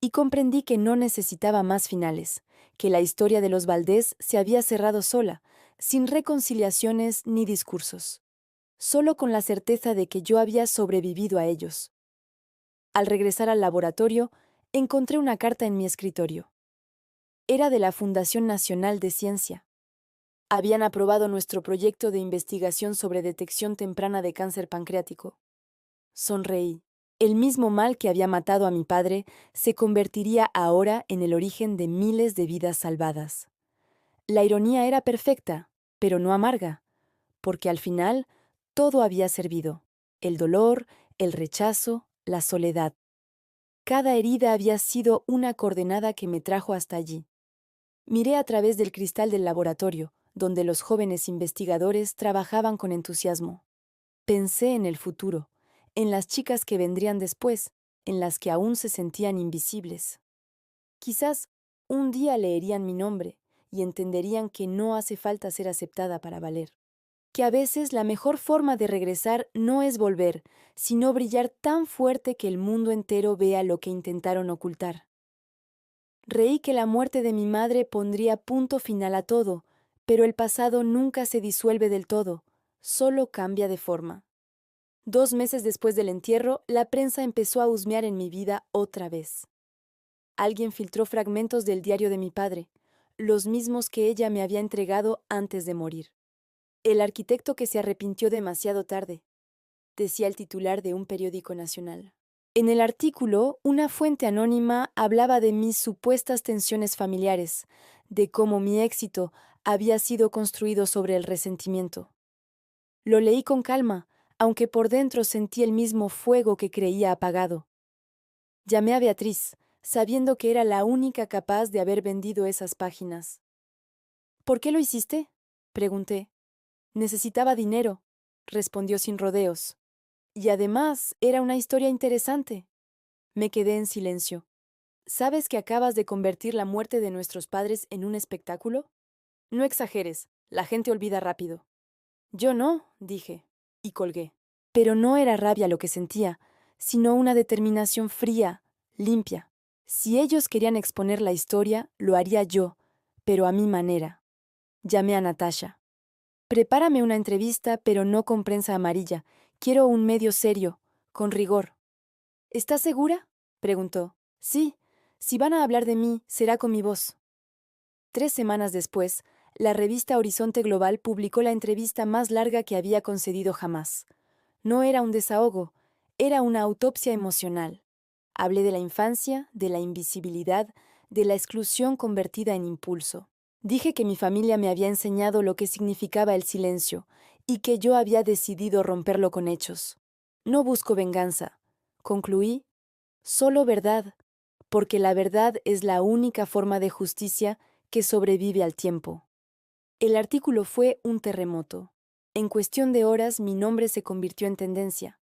Y comprendí que no necesitaba más finales, que la historia de los Valdés se había cerrado sola, sin reconciliaciones ni discursos, solo con la certeza de que yo había sobrevivido a ellos. Al regresar al laboratorio, encontré una carta en mi escritorio. Era de la Fundación Nacional de Ciencia. Habían aprobado nuestro proyecto de investigación sobre detección temprana de cáncer pancreático. Sonreí. El mismo mal que había matado a mi padre se convertiría ahora en el origen de miles de vidas salvadas. La ironía era perfecta, pero no amarga, porque al final todo había servido: el dolor, el rechazo, la soledad. Cada herida había sido una coordenada que me trajo hasta allí. Miré a través del cristal del laboratorio, donde los jóvenes investigadores trabajaban con entusiasmo. Pensé en el futuro, en las chicas que vendrían después, en las que aún se sentían invisibles. Quizás un día leerían mi nombre y entenderían que no hace falta ser aceptada para valer. Que a veces la mejor forma de regresar no es volver, sino brillar tan fuerte que el mundo entero vea lo que intentaron ocultar. Reí que la muerte de mi madre pondría punto final a todo, pero el pasado nunca se disuelve del todo, solo cambia de forma. 2 meses después del entierro, la prensa empezó a husmear en mi vida otra vez. Alguien filtró fragmentos del diario de mi padre, los mismos que ella me había entregado antes de morir. El arquitecto que se arrepintió demasiado tarde, decía el titular de un periódico nacional. En el artículo, una fuente anónima hablaba de mis supuestas tensiones familiares, de cómo mi éxito había sido construido sobre el resentimiento. Lo leí con calma, aunque por dentro sentí el mismo fuego que creía apagado. Llamé a Beatriz, sabiendo que era la única capaz de haber vendido esas páginas. ¿Por qué lo hiciste?, pregunté. Necesitaba dinero, respondió sin rodeos. Y además, era una historia interesante. Me quedé en silencio. ¿Sabes que acabas de convertir la muerte de nuestros padres en un espectáculo? No exageres, la gente olvida rápido. Yo no, dije, y colgué. Pero no era rabia lo que sentía, sino una determinación fría, limpia. Si ellos querían exponer la historia, lo haría yo, pero a mi manera. Llamé a Natasha. Prepárame una entrevista, pero no con prensa amarilla. Quiero un medio serio, con rigor. ¿Estás segura?, preguntó. Sí, si van a hablar de mí, será con mi voz. 3 semanas después, la revista Horizonte Global publicó la entrevista más larga que había concedido jamás. No era un desahogo, era una autopsia emocional. Hablé de la infancia, de la invisibilidad, de la exclusión convertida en impulso. Dije que mi familia me había enseñado lo que significaba el silencio y que yo había decidido romperlo con hechos. No busco venganza, concluí, solo verdad, porque la verdad es la única forma de justicia que sobrevive al tiempo. El artículo fue un terremoto. En cuestión de horas mi nombre se convirtió en tendencia.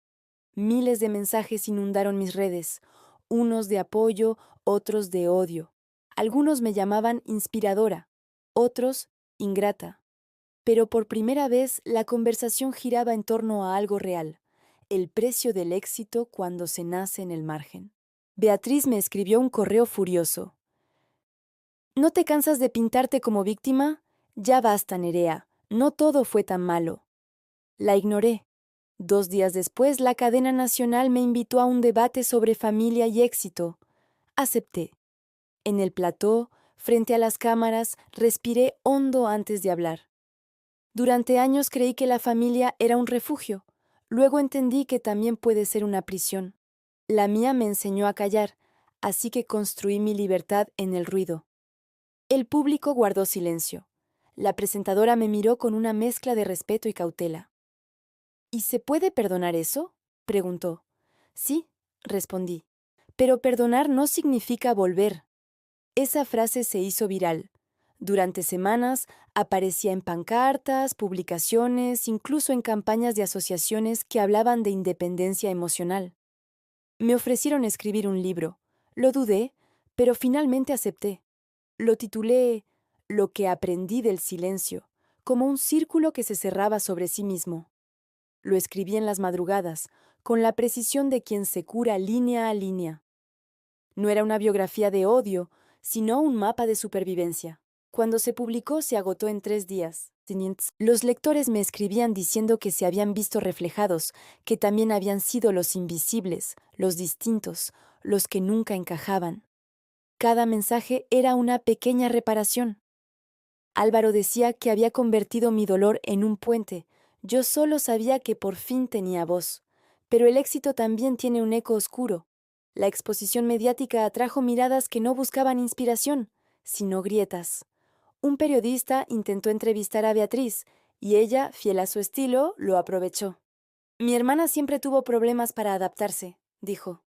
Miles de mensajes inundaron mis redes, unos de apoyo, otros de odio. Algunos me llamaban inspiradora, otros ingrata. Pero por primera vez la conversación giraba en torno a algo real, el precio del éxito cuando se nace en el margen. Beatriz me escribió un correo furioso. ¿No te cansas de pintarte como víctima? Ya basta, Nerea, no todo fue tan malo. La ignoré. 2 días después, la cadena nacional me invitó a un debate sobre familia y éxito. Acepté. En el plató, frente a las cámaras, respiré hondo antes de hablar. Durante años creí que la familia era un refugio. Luego entendí que también puede ser una prisión. La mía me enseñó a callar, así que construí mi libertad en el ruido. El público guardó silencio. La presentadora me miró con una mezcla de respeto y cautela. ¿Y se puede perdonar eso?, preguntó. Sí, respondí. Pero perdonar no significa volver. Esa frase se hizo viral. Durante semanas aparecía en pancartas, publicaciones, incluso en campañas de asociaciones que hablaban de independencia emocional. Me ofrecieron escribir un libro. Lo dudé, pero finalmente acepté. Lo titulé Lo que aprendí del silencio, como un círculo que se cerraba sobre sí mismo. Lo escribí en las madrugadas, con la precisión de quien se cura línea a línea. No era una biografía de odio, sino un mapa de supervivencia. Cuando se publicó, se agotó en 3 días. Los lectores me escribían diciendo que se habían visto reflejados, que también habían sido los invisibles, los distintos, los que nunca encajaban. Cada mensaje era una pequeña reparación. Álvaro decía que había convertido mi dolor en un puente. Yo solo sabía que por fin tenía voz. Pero el éxito también tiene un eco oscuro. La exposición mediática atrajo miradas que no buscaban inspiración, sino grietas. Un periodista intentó entrevistar a Beatriz, y ella, fiel a su estilo, lo aprovechó. Mi hermana siempre tuvo problemas para adaptarse, dijo.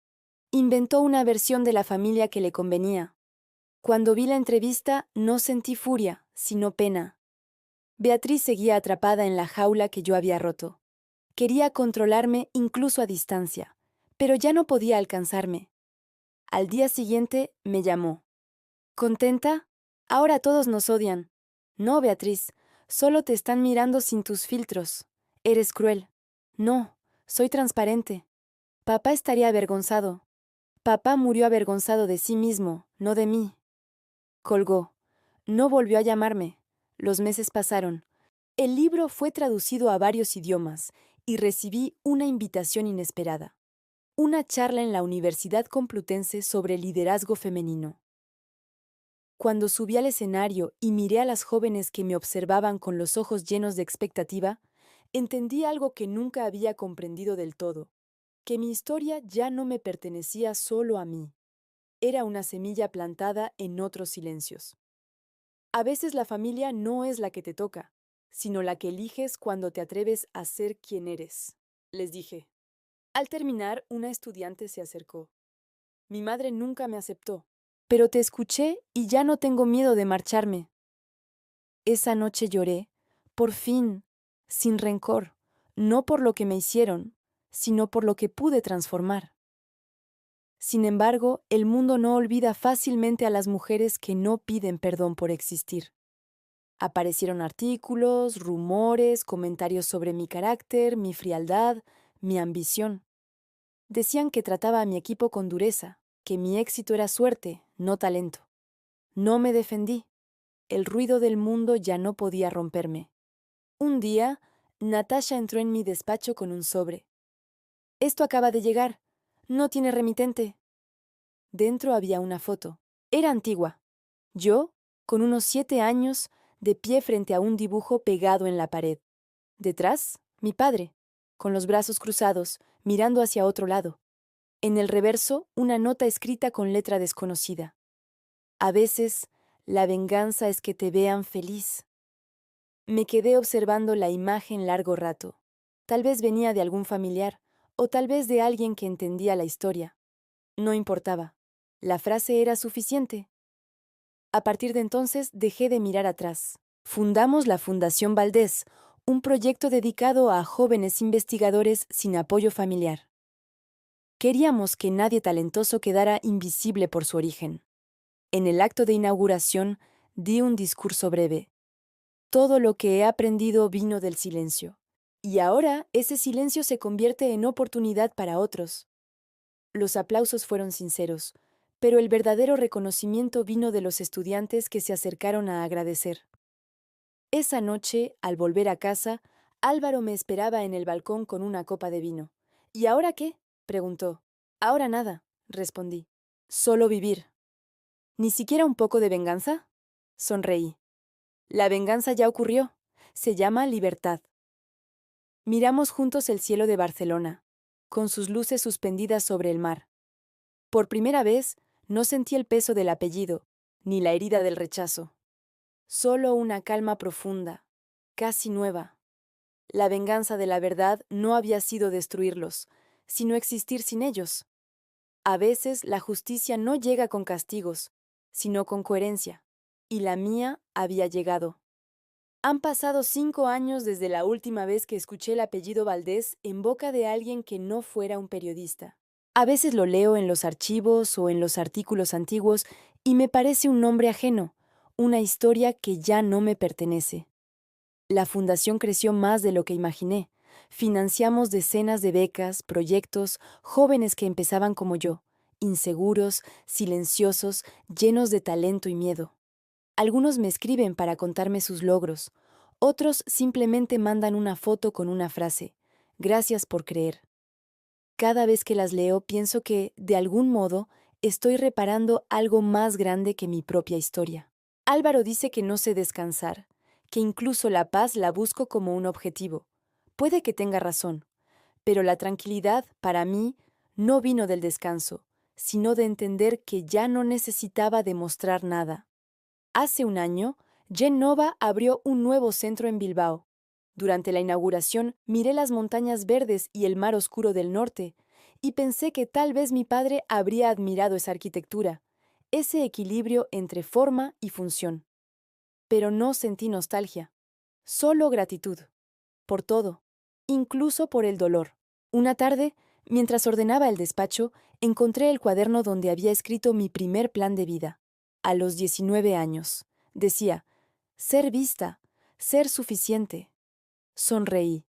Inventó una versión de la familia que le convenía. Cuando vi la entrevista, no sentí furia, sino pena. Beatriz seguía atrapada en la jaula que yo había roto. Quería controlarme incluso a distancia, pero ya no podía alcanzarme. Al día siguiente me llamó. ¿Contenta? Ahora todos nos odian. No, Beatriz, solo te están mirando sin tus filtros. Eres cruel. No, soy transparente. Papá estaría avergonzado. Papá murió avergonzado de sí mismo, no de mí. Colgó. No volvió a llamarme. Los meses pasaron. El libro fue traducido a varios idiomas y recibí una invitación inesperada. Una charla en la Universidad Complutense sobre liderazgo femenino. Cuando subí al escenario y miré a las jóvenes que me observaban con los ojos llenos de expectativa, entendí algo que nunca había comprendido del todo, que mi historia ya no me pertenecía solo a mí. Era una semilla plantada en otros silencios. A veces la familia no es la que te toca, sino la que eliges cuando te atreves a ser quien eres, les dije. Al terminar, una estudiante se acercó. Mi madre nunca me aceptó, pero te escuché y ya no tengo miedo de marcharme. Esa noche lloré, por fin, sin rencor, no por lo que me hicieron, sino por lo que pude transformar. Sin embargo, el mundo no olvida fácilmente a las mujeres que no piden perdón por existir. Aparecieron artículos, rumores, comentarios sobre mi carácter, mi frialdad, mi ambición. Decían que trataba a mi equipo con dureza, que mi éxito era suerte, no talento. No me defendí. El ruido del mundo ya no podía romperme. Un día, Natasha entró en mi despacho con un sobre. Esto acaba de llegar. No tiene remitente. Dentro había una foto. Era antigua. Yo, con unos 7 años, de pie frente a un dibujo pegado en la pared. Detrás, mi padre, con los brazos cruzados, mirando hacia otro lado. En el reverso, una nota escrita con letra desconocida. A veces, la venganza es que te vean feliz. Me quedé observando la imagen largo rato. Tal vez venía de algún familiar, o tal vez de alguien que entendía la historia. No importaba. La frase era suficiente. A partir de entonces dejé de mirar atrás. Fundamos la Fundación Valdés, un proyecto dedicado a jóvenes investigadores sin apoyo familiar. Queríamos que nadie talentoso quedara invisible por su origen. En el acto de inauguración di un discurso breve. Todo lo que he aprendido vino del silencio. Y ahora ese silencio se convierte en oportunidad para otros. Los aplausos fueron sinceros, pero el verdadero reconocimiento vino de los estudiantes que se acercaron a agradecer. Esa noche, al volver a casa, Álvaro me esperaba en el balcón con una copa de vino. ¿Y ahora qué? Preguntó. Ahora nada, respondí. Solo vivir. ¿Ni siquiera un poco de venganza? Sonreí. La venganza ya ocurrió. Se llama libertad. Miramos juntos el cielo de Barcelona, con sus luces suspendidas sobre el mar. Por primera vez, no sentí el peso del apellido, ni la herida del rechazo. Solo una calma profunda, casi nueva. La venganza de la verdad no había sido destruirlos, sino existir sin ellos. A veces la justicia no llega con castigos, sino con coherencia, y la mía había llegado. Han pasado 5 años desde la última vez que escuché el apellido Valdés en boca de alguien que no fuera un periodista. A veces lo leo en los archivos o en los artículos antiguos y me parece un nombre ajeno, una historia que ya no me pertenece. La fundación creció más de lo que imaginé. Financiamos decenas de becas, proyectos, jóvenes que empezaban como yo, inseguros, silenciosos, llenos de talento y miedo. Algunos me escriben para contarme sus logros, otros simplemente mandan una foto con una frase, gracias por creer. Cada vez que las leo pienso que, de algún modo, estoy reparando algo más grande que mi propia historia. Álvaro dice que no sé descansar, que incluso la paz la busco como un objetivo. Puede que tenga razón, pero la tranquilidad, para mí, no vino del descanso, sino de entender que ya no necesitaba demostrar nada. Hace un año, Gen Nova abrió un nuevo centro en Bilbao. Durante la inauguración miré las montañas verdes y el mar oscuro del norte, y pensé que tal vez mi padre habría admirado esa arquitectura, ese equilibrio entre forma y función. Pero no sentí nostalgia, solo gratitud, por todo. incluso por el dolor. Una tarde, mientras ordenaba el despacho, encontré el cuaderno donde había escrito mi primer plan de vida. A los 19 años. Decía, ser vista, ser suficiente. Sonreí.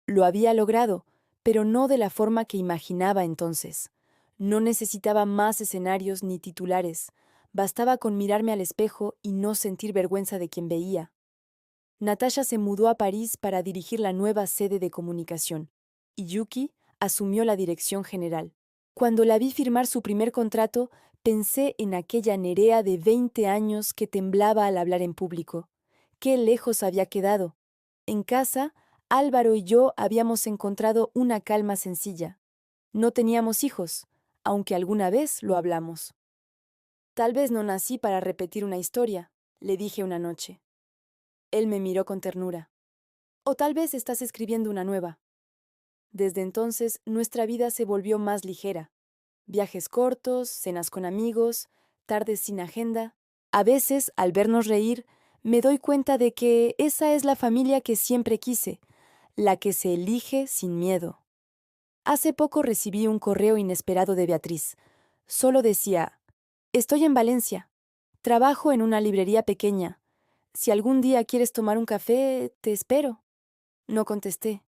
Lo había logrado, pero no de la forma que imaginaba entonces. No necesitaba más escenarios ni titulares. Bastaba con mirarme al espejo y no sentir vergüenza de quien veía. Natasha se mudó a París para dirigir la nueva sede de comunicación, y Yuki asumió la dirección general. Cuando la vi firmar su primer contrato, pensé en aquella Nerea de 20 años que temblaba al hablar en público. Qué lejos había quedado. En casa, Álvaro y yo habíamos encontrado una calma sencilla. No teníamos hijos, aunque alguna vez lo hablamos. Tal vez no nací para repetir una historia, le dije una noche. Él me miró con ternura. O tal vez estás escribiendo una nueva. Desde entonces, nuestra vida se volvió más ligera. Viajes cortos, cenas con amigos, tardes sin agenda. A veces, al vernos reír, me doy cuenta de que esa es la familia que siempre quise, la que se elige sin miedo. Hace poco recibí un correo inesperado de Beatriz. Solo decía, estoy en Valencia. Trabajo en una librería pequeña. Si algún día quieres tomar un café, te espero. No contesté.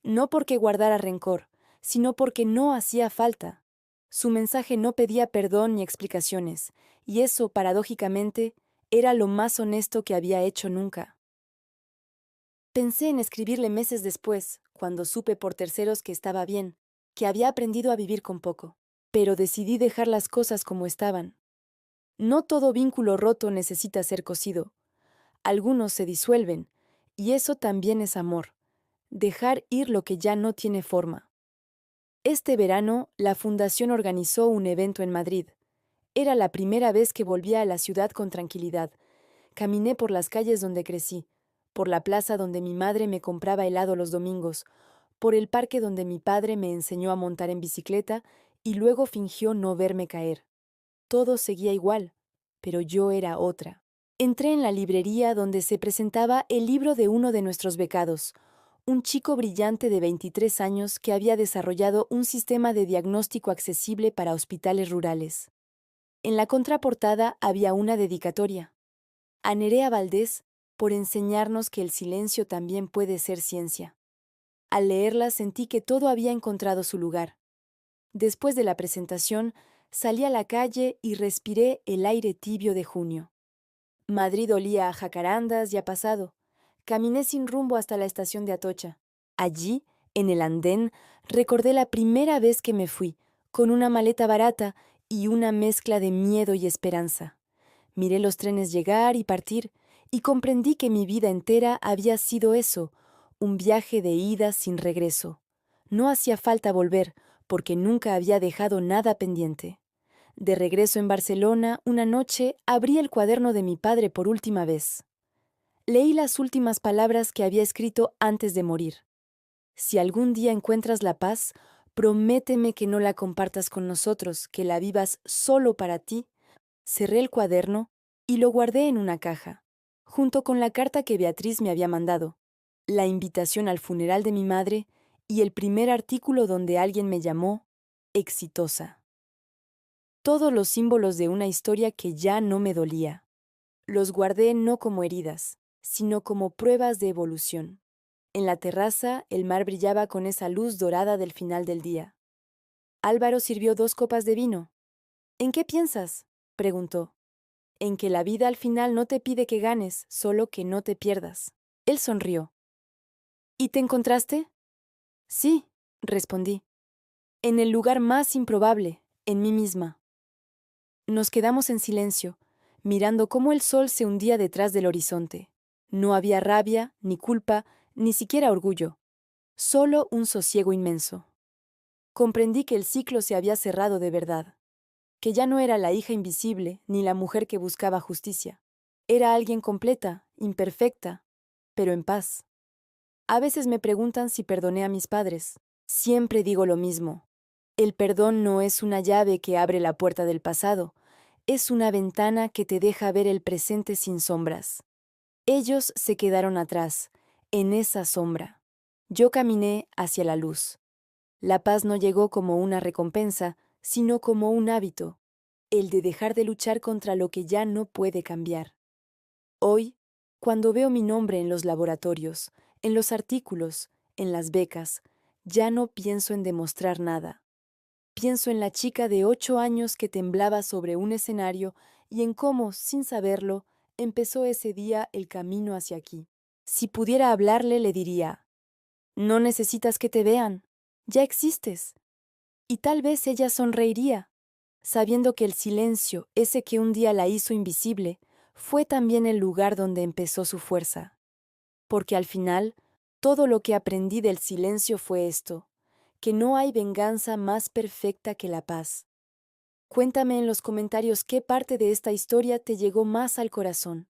No porque guardara rencor, sino porque no hacía falta. Su mensaje no pedía perdón ni explicaciones, y eso, paradójicamente, era lo más honesto que había hecho nunca. Pensé en escribirle meses después, cuando supe por terceros que estaba bien, que había aprendido a vivir con poco, pero decidí dejar las cosas como estaban. No todo vínculo roto necesita ser cosido. Algunos se disuelven, y eso también es amor. Dejar ir lo que ya no tiene forma. Este verano, la Fundación organizó un evento en Madrid. Era la primera vez que volvía a la ciudad con tranquilidad. Caminé por las calles donde crecí, por la plaza donde mi madre me compraba helado los domingos, por el parque donde mi padre me enseñó a montar en bicicleta y luego fingió no verme caer. Todo seguía igual, pero yo era otra. Entré en la librería donde se presentaba el libro de uno de nuestros becados, un chico brillante de 23 años que había desarrollado un sistema de diagnóstico accesible para hospitales rurales. En la contraportada había una dedicatoria. A Nerea Valdés, por enseñarnos que el silencio también puede ser ciencia. Al leerla sentí que todo había encontrado su lugar. Después de la presentación, salí a la calle y respiré el aire tibio de junio. Madrid olía a jacarandas y a pasado. Caminé sin rumbo hasta la estación de Atocha. Allí, en el andén, recordé la primera vez que me fui, con una maleta barata y una mezcla de miedo y esperanza. Miré los trenes llegar y partir, y comprendí que mi vida entera había sido eso, un viaje de ida sin regreso. No hacía falta volver, porque nunca había dejado nada pendiente. De regreso en Barcelona, una noche, abrí el cuaderno de mi padre por última vez. Leí las últimas palabras que había escrito antes de morir. Si algún día encuentras la paz, prométeme que no la compartas con nosotros, que la vivas solo para ti. Cerré el cuaderno y lo guardé en una caja, junto con la carta que Beatriz me había mandado, la invitación al funeral de mi madre y el primer artículo donde alguien me llamó exitosa. Todos los símbolos de una historia que ya no me dolía. Los guardé no como heridas, sino como pruebas de evolución. En la terraza, el mar brillaba con esa luz dorada del final del día. Álvaro sirvió 2 copas de vino. ¿En qué piensas?, preguntó. En que la vida al final no te pide que ganes, solo que no te pierdas. Él sonrió. ¿Y te encontraste? Sí, respondí. En el lugar más improbable, en mí misma. Nos quedamos en silencio, mirando cómo el sol se hundía detrás del horizonte. No había rabia, ni culpa, ni siquiera orgullo. Solo un sosiego inmenso. Comprendí que el ciclo se había cerrado de verdad, que ya no era la hija invisible ni la mujer que buscaba justicia. Era alguien completa, imperfecta, pero en paz. A veces me preguntan si perdoné a mis padres. Siempre digo lo mismo. El perdón no es una llave que abre la puerta del pasado, es una ventana que te deja ver el presente sin sombras. Ellos se quedaron atrás, en esa sombra. Yo caminé hacia la luz. La paz no llegó como una recompensa, sino como un hábito, el de dejar de luchar contra lo que ya no puede cambiar. Hoy, cuando veo mi nombre en los laboratorios, en los artículos, en las becas, ya no pienso en demostrar nada. Pienso en la chica de 8 años que temblaba sobre un escenario y en cómo, sin saberlo, empezó ese día el camino hacia aquí. Si pudiera hablarle, le diría, no necesitas que te vean, ya existes. Y tal vez ella sonreiría, sabiendo que el silencio, ese que un día la hizo invisible, fue también el lugar donde empezó su fuerza. Porque al final, todo lo que aprendí del silencio fue esto, que no hay venganza más perfecta que la paz. Cuéntame en los comentarios qué parte de esta historia te llegó más al corazón.